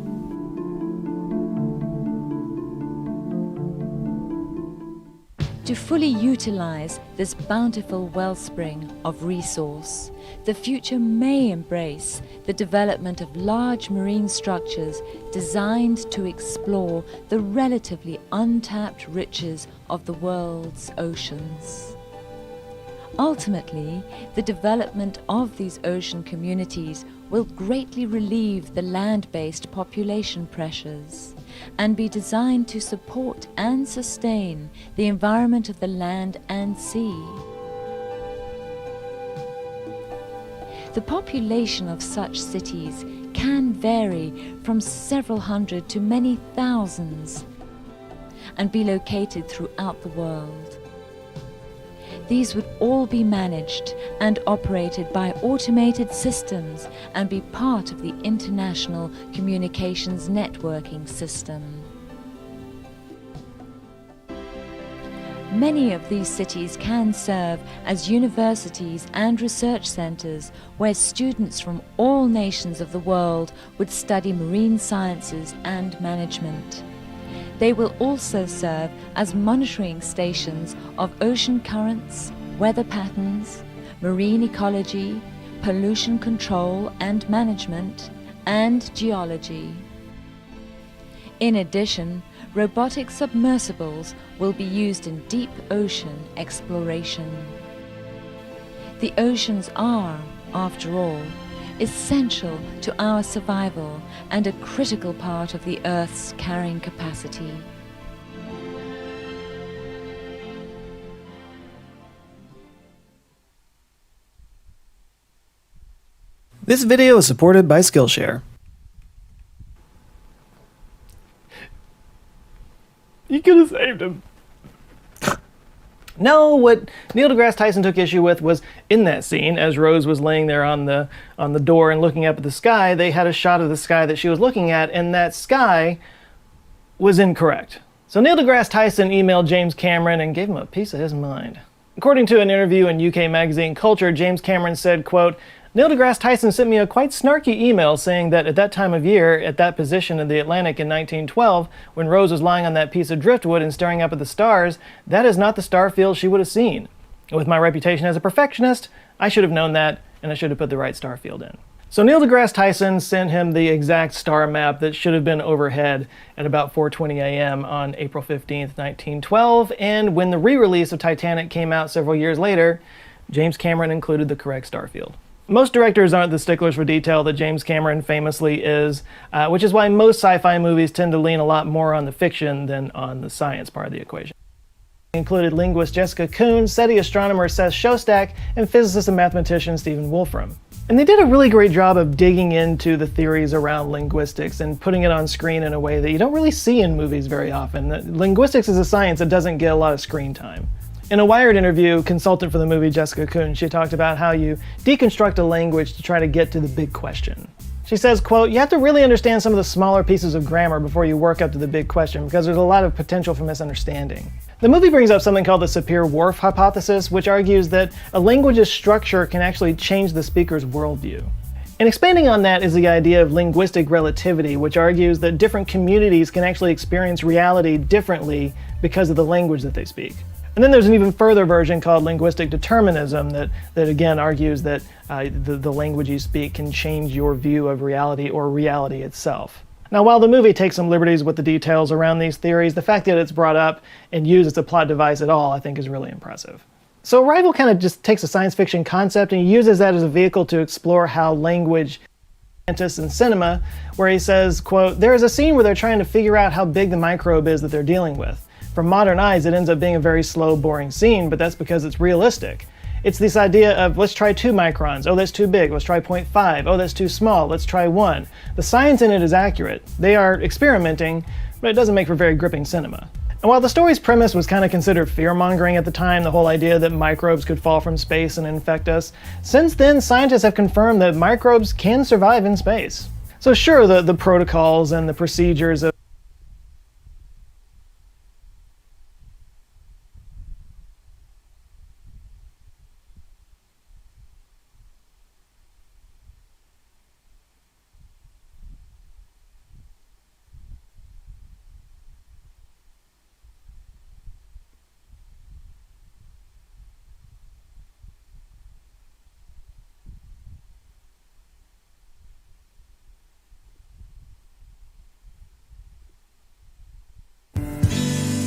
To fully utilize this bountiful wellspring of resource, the future may embrace the development of large marine structures designed to explore the relatively untapped riches of the world's oceans. Ultimately, the development of these ocean communities will greatly relieve the land-based population pressures and be designed to support and sustain the environment of the land and sea. The population of such cities can vary from several hundred to many thousands and be located throughout the world. These would all be managed and operated by automated systems and be part of the international communications networking system. Many of these cities can serve as universities and research centers where students from all nations of the world would study marine sciences and management. They will also serve as monitoring stations of ocean currents, weather patterns, marine ecology, pollution control and management, and geology. In addition, robotic submersibles will be used in deep ocean exploration. The oceans are, after all, essential to our survival and a critical part of the Earth's carrying capacity. This video is supported by Skillshare. You could have saved him. No, what Neil deGrasse Tyson took issue with was in that scene, as Rose was laying there on the door and looking up at the sky, they had a shot of the sky that she was looking at, and that sky was incorrect. So Neil deGrasse Tyson emailed James Cameron and gave him a piece of his mind. According to an interview in UK magazine Culture, James Cameron said, quote, Neil deGrasse Tyson sent me a quite snarky email saying that at that time of year, at that position in the Atlantic in 1912, when Rose was lying on that piece of driftwood and staring up at the stars, that is not the star field she would have seen. With my reputation as a perfectionist, I should have known that, and I should have put the right star field in. So Neil deGrasse Tyson sent him the exact star map that should have been overhead at about 4:20 a.m. on April 15th, 1912, and when the re-release of Titanic came out several years later, James Cameron included the correct star field. Most directors aren't the sticklers for detail that James Cameron famously is, which is why most sci-fi movies tend to lean a lot more on the fiction than on the science part of the equation. Included linguist Jessica Kuhn, SETI astronomer Seth Shostak, and physicist and mathematician Stephen Wolfram. And they did a really great job of digging into the theories around linguistics and putting it on screen in a way that you don't really see in movies very often. Linguistics is a science that doesn't get a lot of screen time. In a Wired interview, consultant for the movie Jessica Kuhn, she talked about how you deconstruct a language to try to get to the big question. She says, quote, you have to really understand some of the smaller pieces of grammar before you work up to the big question because there's a lot of potential for misunderstanding. The movie brings up something called the Sapir-Whorf hypothesis, which argues that a language's structure can actually change the speaker's worldview. And expanding on that is the idea of linguistic relativity, which argues that different communities can actually experience reality differently because of the language that they speak. And then there's an even further version called linguistic determinism that again argues that the language you speak can change your view of reality or reality itself. Now, while the movie takes some liberties with the details around these theories, the fact that it's brought up and used as a plot device at all, I think, is really impressive. So Arrival kind of just takes a science fiction concept and uses that as a vehicle to explore how language Scientists in cinema, where he says, quote, "There is a scene where they're trying to figure out how big the microbe is that they're dealing with. For modern eyes, it ends up being a very slow, boring scene, but that's because it's realistic. It's this idea of, let's try 2 microns. Oh, that's too big. Let's try 0.5. Oh, that's too small. Let's try 1. The science in it is accurate. They are experimenting, but it doesn't make for very gripping cinema. And while the story's premise was kind of considered fear-mongering at the time, the whole idea that microbes could fall from space and infect us, since then scientists have confirmed that microbes can survive in space. So sure, the protocols and the procedures of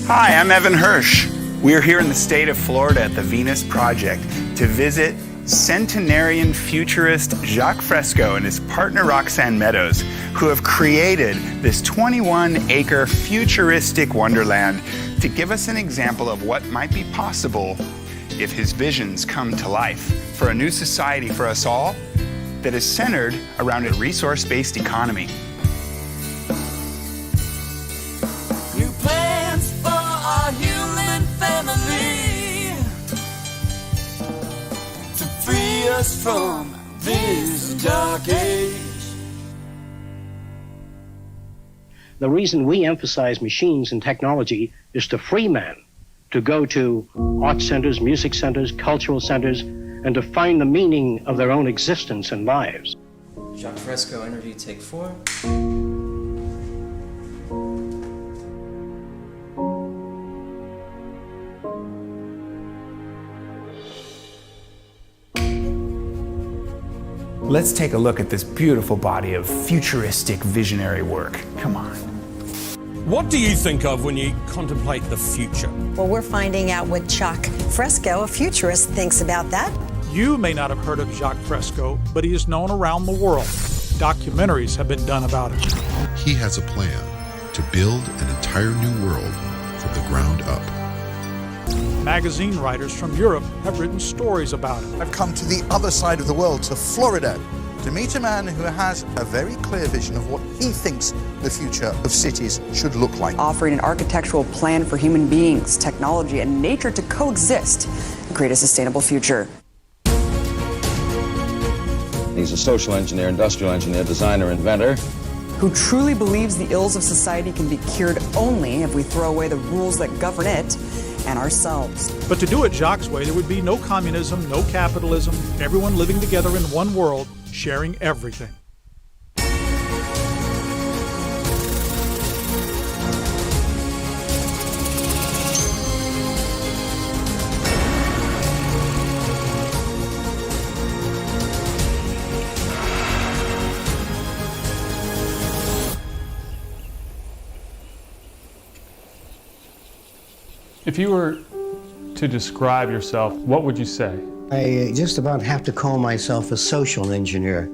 Hi, I'm Evan Hirsch. We're here in the state of Florida at the Venus Project to visit centenarian futurist Jacques Fresco and his partner Roxanne Meadows, who have created this 21-acre futuristic wonderland to give us an example of what might be possible if his visions come to life for a new society for us all that is centered around a resource-based economy. From this dark age. The reason we emphasize machines and technology is to free man to go to art centers, music centers, cultural centers, and to find the meaning of their own existence and lives. Jacques Fresco, interview take 4. Let's take a look at this beautiful body of futuristic visionary work. Come on. What do you think of when you contemplate the future? Well, we're finding out what Jacques Fresco, a futurist, thinks about that. You may not have heard of Jacques Fresco, but he is known around the world. Documentaries have been done about him. He has a plan to build an entire new world from the ground up. Magazine writers from Europe have written stories about him. I've come to the other side of the world, to Florida, to meet a man who has a very clear vision of what he thinks the future of cities should look like. Offering an architectural plan for human beings, technology, and nature to coexist and create a sustainable future. He's a social engineer, industrial engineer, designer, inventor. Who truly believes the ills of society can be cured only if we throw away the rules that govern it and ourselves. But to do it Jacques' way, there would be no communism, no capitalism, everyone living together in one world, sharing everything. If you were to describe yourself, what would you say? I just about have to call myself a social engineer,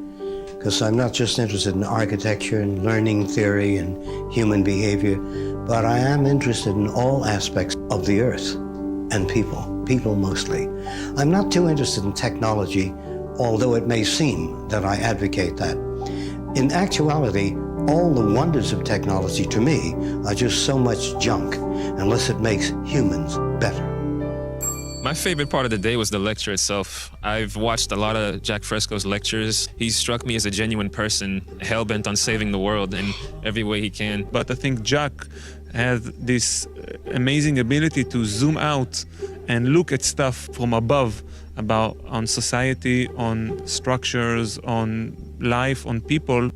because I'm not just interested in architecture and learning theory and human behavior, but I am interested in all aspects of the earth and people mostly. I'm not too interested in technology, although it may seem that I advocate that. In actuality, all the wonders of technology to me are just so much junk unless it makes humans better. My favorite part of the day was the lecture itself. I've watched a lot of Jacques Fresco's lectures. He struck me as a genuine person, hell-bent on saving the world in every way he can. But I think Jacques has this amazing ability to zoom out and look at stuff from above, on society, on structures, on life, on people.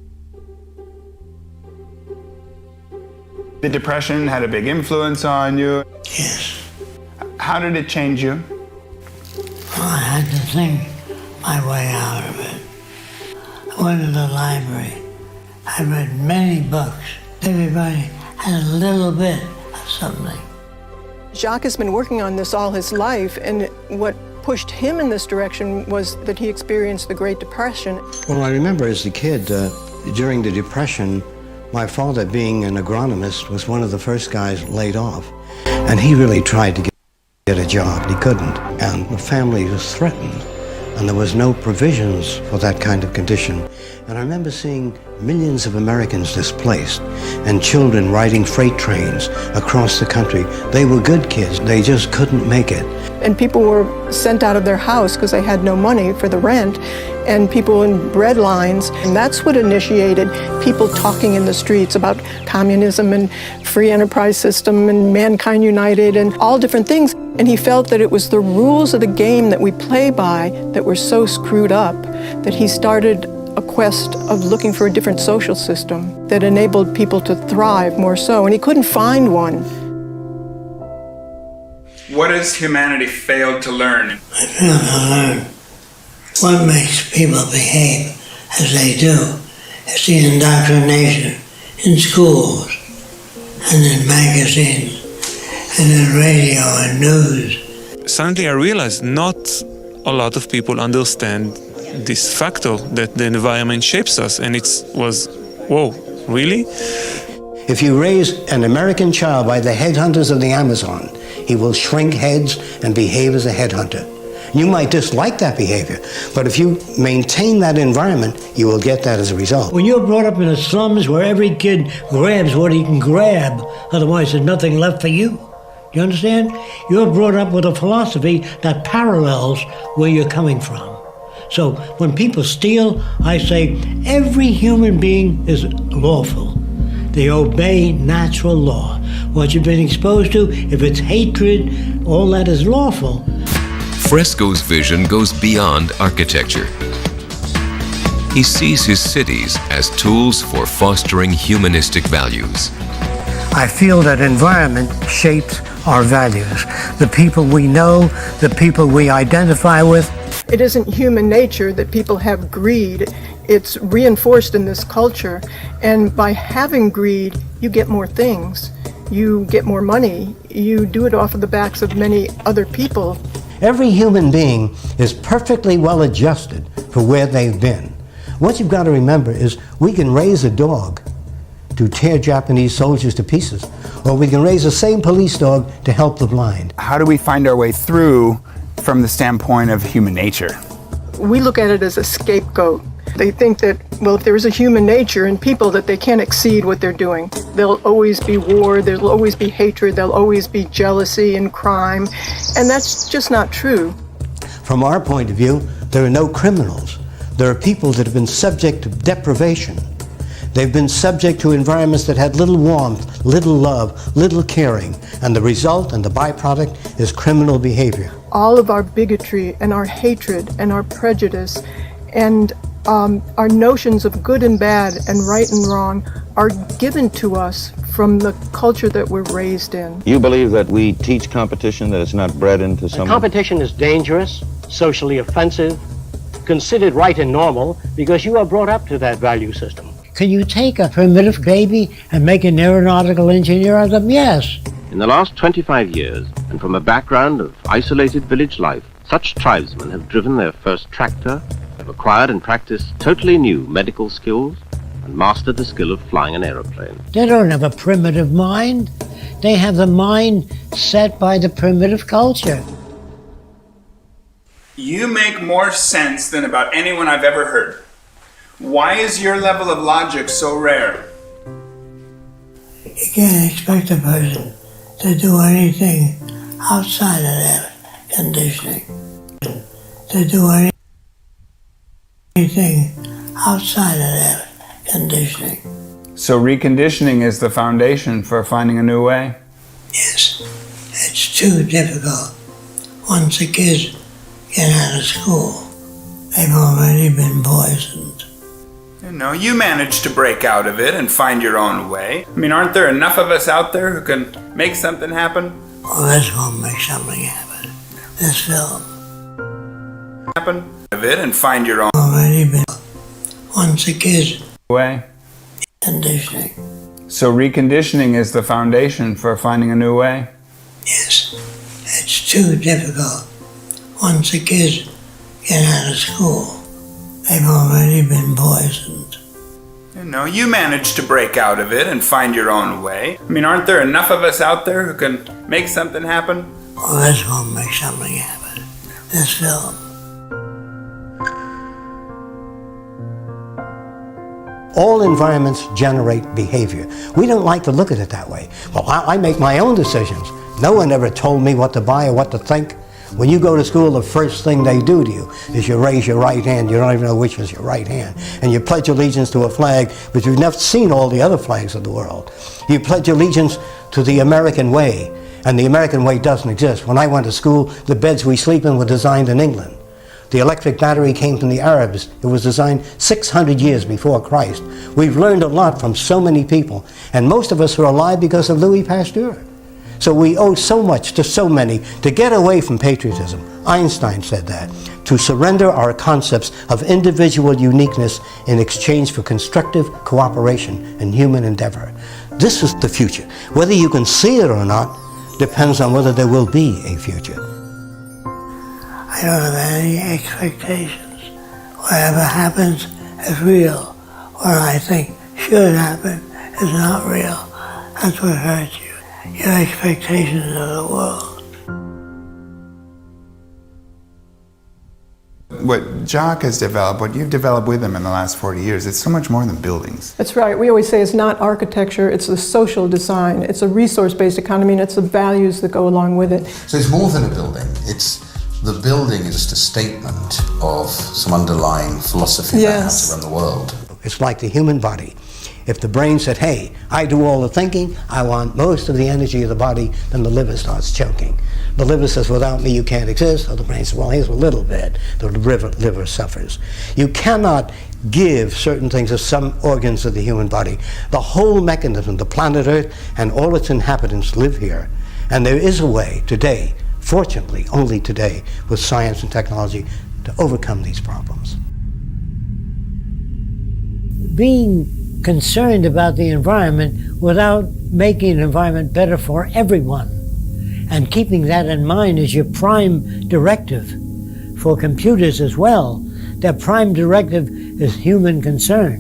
The Depression had a big influence on you. Yes. How did it change you? Well, I had to think my way out of it. I went to the library. I read many books. Everybody had a little bit of something. Jacques has been working on this all his life, and what pushed him in this direction was that he experienced the Great Depression. Well, I remember as a kid, during the Depression, my father, being an agronomist, was one of the first guys laid off. And he really tried to get a job. He couldn't. And the family was threatened. And there was no provisions for that kind of condition. And I remember seeing millions of Americans displaced and children riding freight trains across the country. They were good kids. They just couldn't make it. And people were sent out of their house because they had no money for the rent, and people in bread lines. And that's what initiated people talking in the streets about communism and free enterprise system and mankind united and all different things. And he felt that it was the rules of the game that we play by that were so screwed up that he started a quest of looking for a different social system that enabled people to thrive more so. And he couldn't find one. What has humanity failed to learn? I failed to learn what makes people behave as they do. It's the indoctrination in schools and in magazines and in radio and news. Suddenly I realized not a lot of people understand this factor that the environment shapes us, and it was, whoa, really? If you raise an American child by the headhunters of the Amazon, he will shrink heads and behave as a headhunter. You might dislike that behavior, but if you maintain that environment, you will get that as a result. When you're brought up in the slums where every kid grabs what he can grab, otherwise there's nothing left for you. You understand? You're brought up with a philosophy that parallels where you're coming from. So when people steal, I say every human being is lawful. They obey natural law. What you've been exposed to, if it's hatred, all that is lawful. Fresco's vision goes beyond architecture. He sees his cities as tools for fostering humanistic values. I feel that environment shapes our values. The people we know, the people we identify with. It isn't human nature that people have greed. It's reinforced in this culture. And by having greed, you get more things. You get more money. You do it off of the backs of many other people. Every human being is perfectly well adjusted for where they've been. What you've got to remember is we can raise a dog to tear Japanese soldiers to pieces, or we can raise the same police dog to help the blind. How do we find our way through from the standpoint of human nature? We look at it as a scapegoat. They think that, well, if there is a human nature in people, that they can't exceed what they're doing. There'll always be war, there'll always be hatred, there'll always be jealousy and crime, and that's just not true. From our point of view, there are no criminals. There are people that have been subject to deprivation. They've been subject to environments that had little warmth, little love, little caring, and the result and the byproduct is criminal behavior. All of our bigotry and our hatred and our prejudice and our notions of good and bad and right and wrong are given to us from the culture that we're raised in. You believe that we teach competition, that it's not bred into someone? Competition is dangerous, socially offensive, considered right and normal because you are brought up to that value system. Can you take a primitive baby and make an aeronautical engineer of them? Yes. In the last 25 years, and from a background of isolated village life, such tribesmen have driven their first tractor, have acquired and practiced totally new medical skills, and mastered the skill of flying an aeroplane. They don't have a primitive mind. They have the mind set by the primitive culture. You make more sense than about anyone I've ever heard. Why is your level of logic so rare? You can't expect a person to do anything outside of their conditioning. To do anything outside of their conditioning. So reconditioning is the foundation for finding a new way? Yes, it's too difficult. Once the kids get out of school, they've already been poisoned. No, you managed to break out of it and find your own way. I mean, aren't there enough of us out there who can make something happen? Well, this won't make something happen. This film. Happen of it and find your own already been. Once the kids way. Conditioning. So reconditioning is the foundation for finding a new way? Yes, it's too difficult. once the kids get out of school, they've already been poisoned. No, you managed to break out of it and find your own way. I mean, aren't there enough of us out there who can make something happen? Well, this won't make something happen. This film. All environments generate behavior. We don't like to look at it that way. Well, I make my own decisions. No one ever told me what to buy or what to think. When you go to school, the first thing they do to you is you raise your right hand. You don't even know which is your right hand. And you pledge allegiance to a flag, but you've never seen all the other flags of the world. You pledge allegiance to the American way, and the American way doesn't exist. When I went to school, the beds we sleep in were designed in England. The electric battery came from the Arabs. It was designed 600 years before Christ. We've learned a lot from so many people, and most of us are alive because of Louis Pasteur. So we owe so much to so many to get away from patriotism. Einstein said that. To surrender our concepts of individual uniqueness in exchange for constructive cooperation and human endeavor. This is the future. Whether you can see it or not depends on whether there will be a future. I don't have any expectations. Whatever happens is real. What I think should happen is not real. That's what hurts you. Your expectations of the world. What Jacques has developed, what you've developed with him in the last 40 years, it's so much more than buildings. That's right. We always say it's not architecture, it's the social design. It's a resource-based economy, and it's the values that go along with it. So it's more than a building. The building is just a statement of some underlying philosophy that has around the world. It's like the human body. If the brain said, hey, I do all the thinking, I want most of the energy of the body, then the liver starts choking. The liver says, without me you can't exist. Or the brain says, well, here's a little bit. The liver suffers. You cannot give certain things to some organs of the human body. The whole mechanism, the planet Earth and all its inhabitants live here. And there is a way today, fortunately only today, with science and technology, to overcome these problems. Being concerned about the environment without making an environment better for everyone. And keeping that in mind is your prime directive for computers as well. Their prime directive is human concern.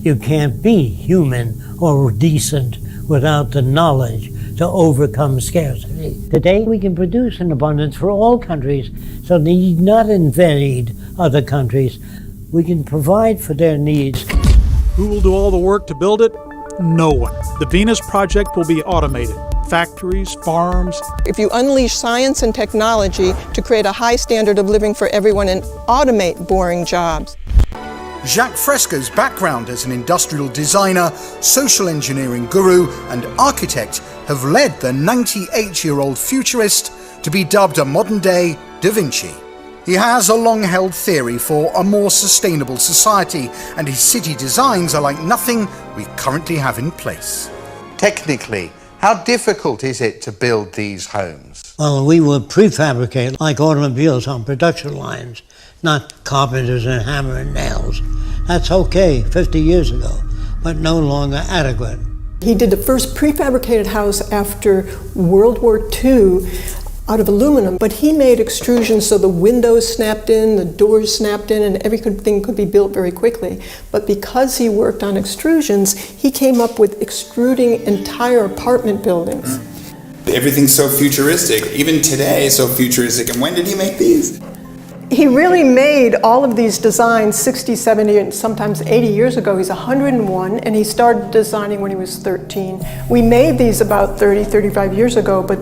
You can't be human or decent without the knowledge to overcome scarcity. Today we can produce in abundance for all countries, so they need not invade other countries. We can provide for their needs. Who will do all the work to build it? No one. The Venus Project will be automated. Factories, farms. If you unleash science and technology to create a high standard of living for everyone and automate boring jobs. Jacques Fresco's background as an industrial designer, social engineering guru, and architect have led the 98-year-old futurist to be dubbed a modern-day Da Vinci. He has a long-held theory for a more sustainable society, and his city designs are like nothing we currently have in place. Technically, how difficult is it to build these homes? Well, we would prefabricate like automobiles on production lines, not carpenters and hammer and nails. That's okay 50 years ago, but no longer adequate. He did the first prefabricated house after World War II out of aluminum, but he made extrusions so the windows snapped in, the doors snapped in, and everything could be built very quickly. But because he worked on extrusions, he came up with extruding entire apartment buildings. Everything's so futuristic. Even today, so futuristic. And when did he make these? He really made all of these designs 60, 70, and sometimes 80 years ago. He's 101, and he started designing when he was 13. We made these about 30, 35 years ago, but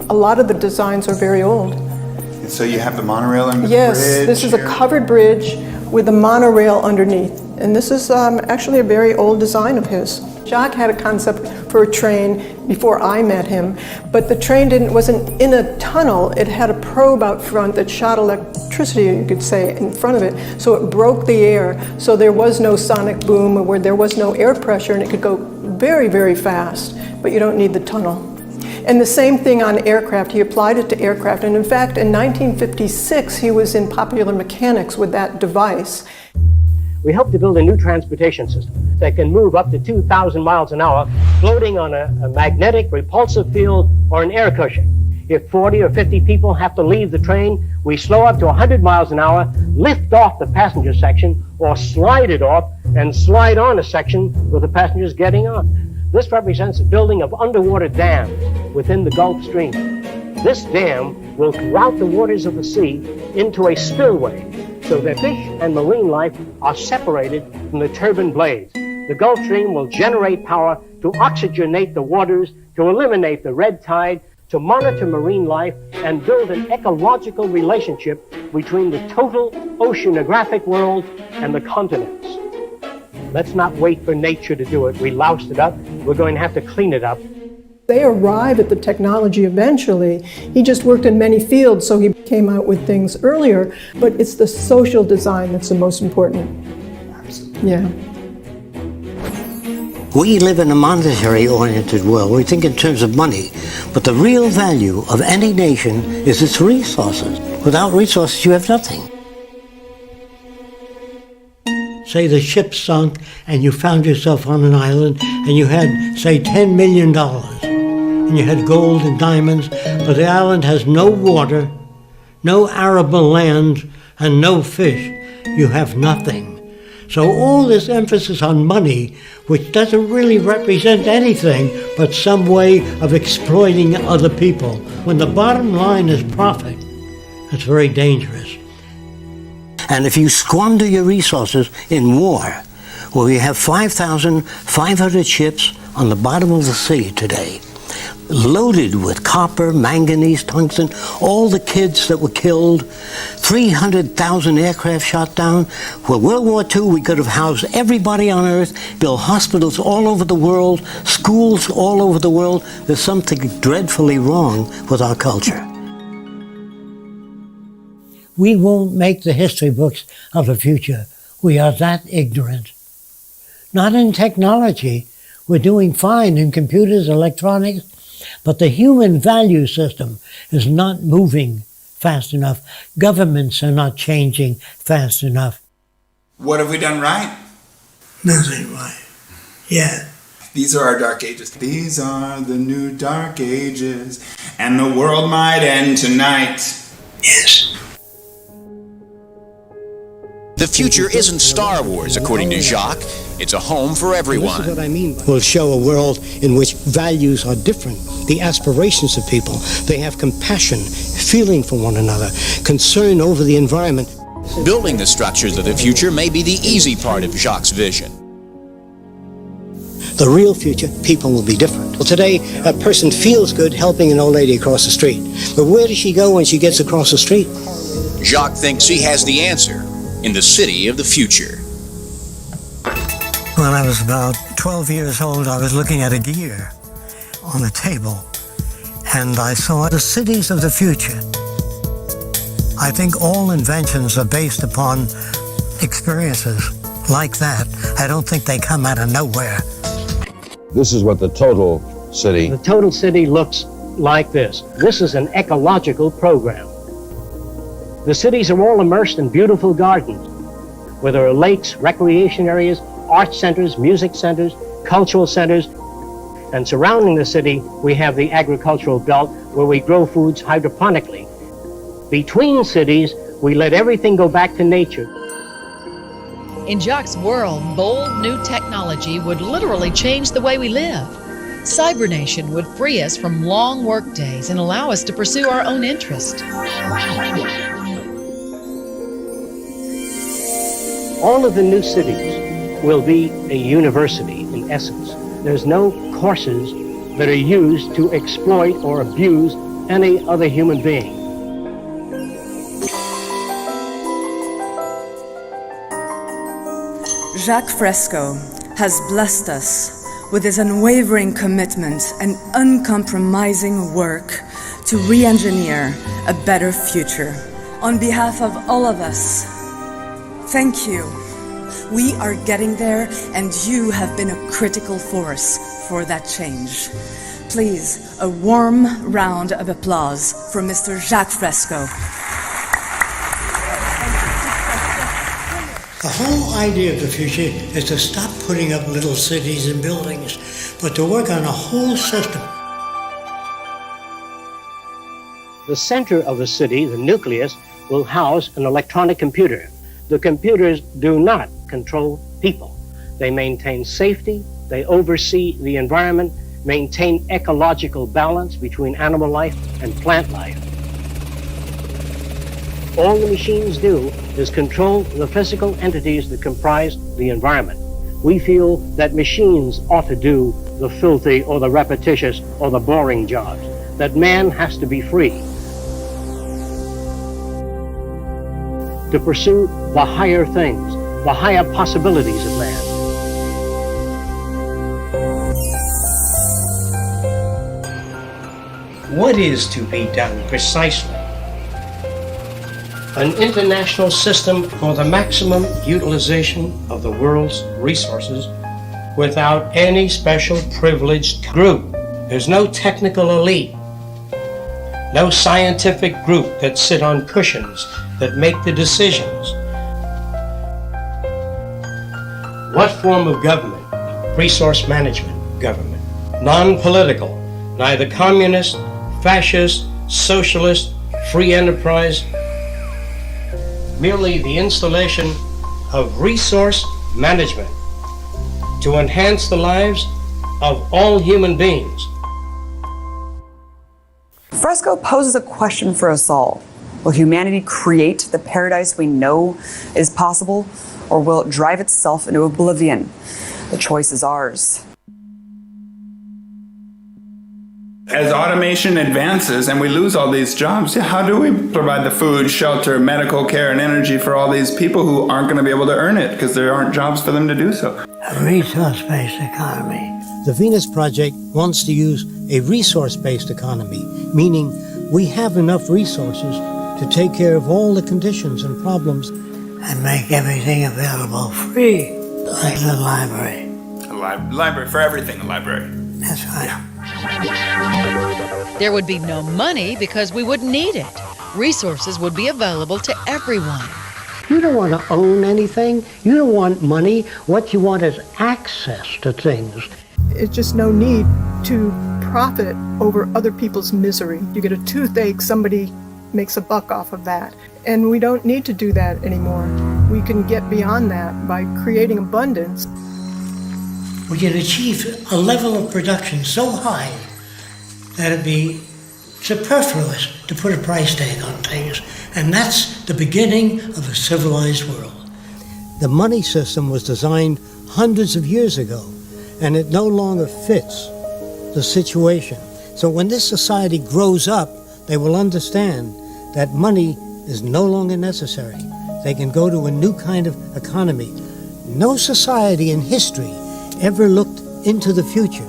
a lot of the designs are very old. And so you have the monorail under the bridge? Yes, this is a covered bridge with a monorail underneath. And this is actually a very old design of his. Jacques had a concept for a train before I met him, but the train wasn't in a tunnel. It had a probe out front that shot electricity, you could say, in front of it. So it broke the air, so there was no sonic boom, or there was no air pressure, and it could go very, very fast, but you don't need the tunnel. And the same thing on aircraft. He applied it to aircraft, and in fact, in 1956, he was in popular mechanics with that device. We hope to build a new transportation system that can move up to 2,000 miles an hour, floating on a magnetic repulsive field or an air cushion. If 40 or 50 people have to leave the train, we slow up to 100 miles an hour, lift off the passenger section, or slide it off and slide on a section with the passengers getting on. This represents the building of underwater dams within the Gulf Stream. This dam will route the waters of the sea into a spillway so that fish and marine life are separated from the turbine blades. The Gulf Stream will generate power to oxygenate the waters, to eliminate the red tide, to monitor marine life, and build an ecological relationship between the total oceanographic world and the continents. Let's not wait for nature to do it. We loused it up. We're going to have to clean it up. They arrive at the technology eventually. He just worked in many fields, so he came out with things earlier, but it's the social design that's the most important. Absolutely. Yeah. We live in a monetary-oriented world. We think in terms of money. But the real value of any nation is its resources. Without resources, you have nothing. Say the ship sunk and you found yourself on an island and you had, say, $10 million. And you had gold and diamonds, but the island has no water, no arable land, and no fish. You have nothing. So all this emphasis on money, which doesn't really represent anything but some way of exploiting other people. When the bottom line is profit, it's very dangerous. And if you squander your resources in war, well, we have 5,500 ships on the bottom of the sea today, loaded with copper, manganese, tungsten, all the kids that were killed, 300,000 aircraft shot down. For World War II, we could have housed everybody on Earth, built hospitals all over the world, schools all over the world. There's something dreadfully wrong with our culture. We won't make the history books of the future. We are that ignorant. Not in technology. We're doing fine in computers, electronics, but the human value system is not moving fast enough. Governments are not changing fast enough. What have we done right? Nothing right. Yeah. These are our dark ages. These are the new dark ages, and the world might end tonight. Yes. The future isn't Star Wars, according to Jacques. It's a home for everyone. This is what I mean. We'll show a world in which values are different. The aspirations of people. They have compassion, feeling for one another, concern over the environment. Building the structures of the future may be the easy part of Jacques' vision. The real future, people will be different. Well, today, a person feels good helping an old lady across the street. But where does she go when she gets across the street? Jacques thinks he has the answer in the city of the future. When I was about 12 years old, I was looking at a gear on the table, and I saw the cities of the future. I think all inventions are based upon experiences like that. I don't think they come out of nowhere. This is what the total city... The total city looks like this. This is an ecological program. The cities are all immersed in beautiful gardens, where there are lakes, recreation areas, art centers, music centers, cultural centers, and surrounding the city, we have the agricultural belt where we grow foods hydroponically. Between cities, we let everything go back to nature. In Jacques' world, bold new technology would literally change the way we live. Cybernation would free us from long work days and allow us to pursue our own interests. All of the new cities will be a university in essence. There's no courses that are used to exploit or abuse any other human being. Jacques Fresco has blessed us with his unwavering commitment and uncompromising work to re-engineer a better future. On behalf of all of us, thank you. We are getting there, and you have been a critical force for that change. Please, a warm round of applause for Mr. Jacques Fresco. The whole idea of the future is to stop putting up little cities and buildings, but to work on a whole system. The center of the city, the nucleus, will house an electronic computer. The computers do not control people. They maintain safety, they oversee the environment, maintain ecological balance between animal life and plant life. All the machines do is control the physical entities that comprise the environment. We feel that machines ought to do the filthy or the repetitious or the boring jobs, that man has to be free to pursue the higher things, the higher possibilities of man. What is to be done precisely? An international system for the maximum utilization of the world's resources without any special privileged group. There's no technical elite, no scientific group that sit on cushions that make the decisions. What form of government? Resource management government. Non-political, neither communist, fascist, socialist, free enterprise, merely the installation of resource management to enhance the lives of all human beings. Fresco poses a question for us all. Will humanity create the paradise we know is possible, or will it drive itself into oblivion? The choice is ours. As automation advances and we lose all these jobs, how do we provide the food, shelter, medical care, and energy for all these people who aren't going to be able to earn it because there aren't jobs for them to do so? A resource-based economy. The Venus Project wants to use a resource-based economy, meaning we have enough resources to take care of all the conditions and problems. And make everything available free, like the library. A library for everything, a library. That's right. Yeah. There would be no money because we wouldn't need it. Resources would be available to everyone. You don't want to own anything. You don't want money. What you want is access to things. It's just no need to profit over other people's misery. You get a toothache, somebody makes a buck off of that. And we don't need to do that anymore. We can get beyond that by creating abundance. We can achieve a level of production so high that it'd be superfluous to put a price tag on things. And that's the beginning of a civilized world. The money system was designed hundreds of years ago, and it no longer fits the situation. So when this society grows up, they will understand that money is no longer necessary. They can go to a new kind of economy. No society in history ever looked into the future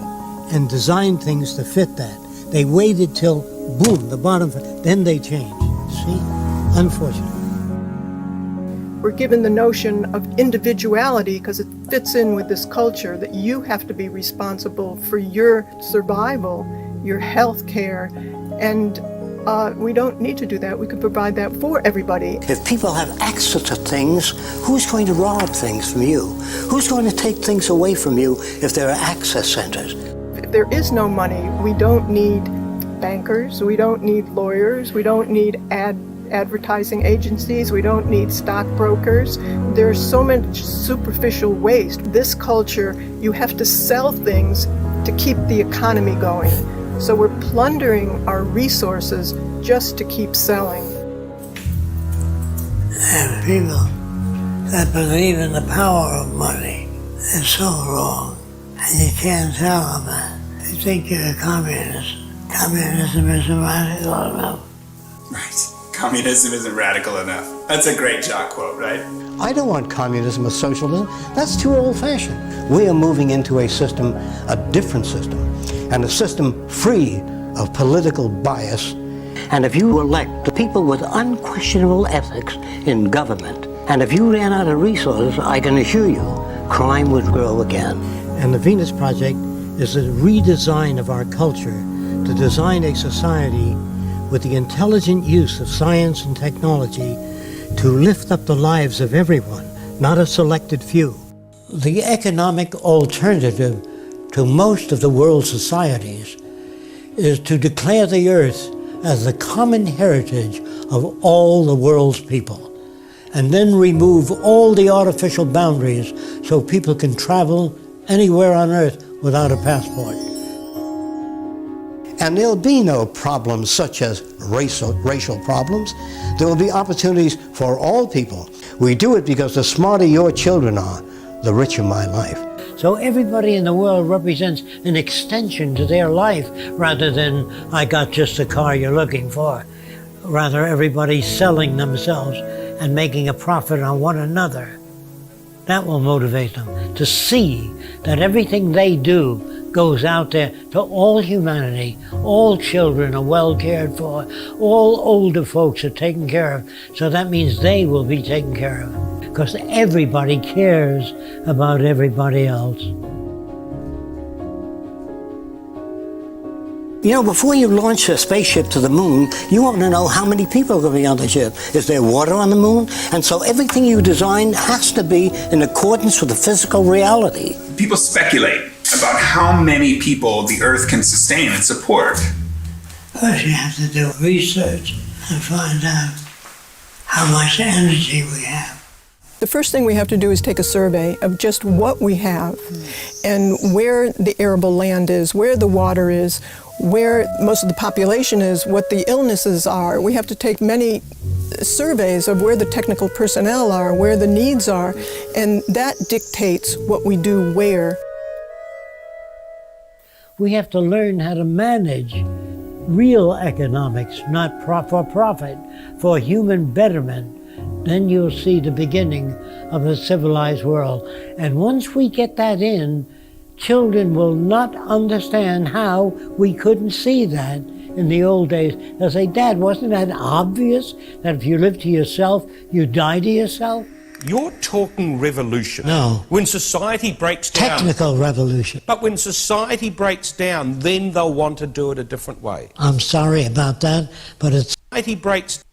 and designed things to fit that. They waited till, boom, the bottom, then they changed. See? Unfortunate. We're given the notion of individuality because it fits in with this culture that you have to be responsible for your survival, your health care, and we don't need to do that. We could provide that for everybody. If people have access to things, who's going to rob things from you? Who's going to take things away from you if there are access centers? If there is no money, we don't need bankers, we don't need lawyers, we don't need advertising agencies, we don't need stockbrokers. There's so much superficial waste. This culture, you have to sell things to keep the economy going. So we're plundering our resources just to keep selling. And people that believe in the power of money is so wrong. And you can't tell them that. They think you're a communist. Communism isn't radical enough. Right. Communism isn't radical enough. That's a great Jacques quote, right? I don't want communism or socialism. That's too old-fashioned. We are moving into a system, a different system, and a system free of political bias. And if you elect the people with unquestionable ethics in government, and if you ran out of resources, I can assure you, crime would grow again. And the Venus Project is a redesign of our culture to design a society with the intelligent use of science and technology to lift up the lives of everyone, not a selected few. The economic alternative to most of the world's societies is to declare the earth as the common heritage of all the world's people, and then remove all the artificial boundaries so people can travel anywhere on Earth without a passport. And there'll be no problems such as racial problems. There will be opportunities for all people. We do it because the smarter your children are, the richer my life. So everybody in the world represents an extension to their life rather than, I got just the car you're looking for. Rather, everybody's selling themselves and making a profit on one another. That will motivate them to see that everything they do goes out there to all humanity. All children are well cared for. All older folks are taken care of. So that means they will be taken care of, because everybody cares about everybody else. You know, before you launch a spaceship to the moon, you want to know how many people are going to be on the ship. Is there water on the moon? And so everything you design has to be in accordance with the physical reality. People speculate about how many people the Earth can sustain and support. First you have to do research and find out how much energy we have. The first thing we have to do is take a survey of just what we have and where the arable land is, where the water is, where most of the population is, what the illnesses are. We have to take many surveys of where the technical personnel are, where the needs are, and that dictates what we do where. We have to learn how to manage real economics, not for profit, for human betterment. Then you'll see the beginning of a civilized world. And once we get that in, children will not understand how we couldn't see that in the old days. They'll say, Dad, wasn't that obvious that if you live to yourself, you die to yourself? You're talking revolution. No. When society breaks down. Technical revolution. But when society breaks down, then they'll want to do it a different way. I'm sorry about that, but it's... Society breaks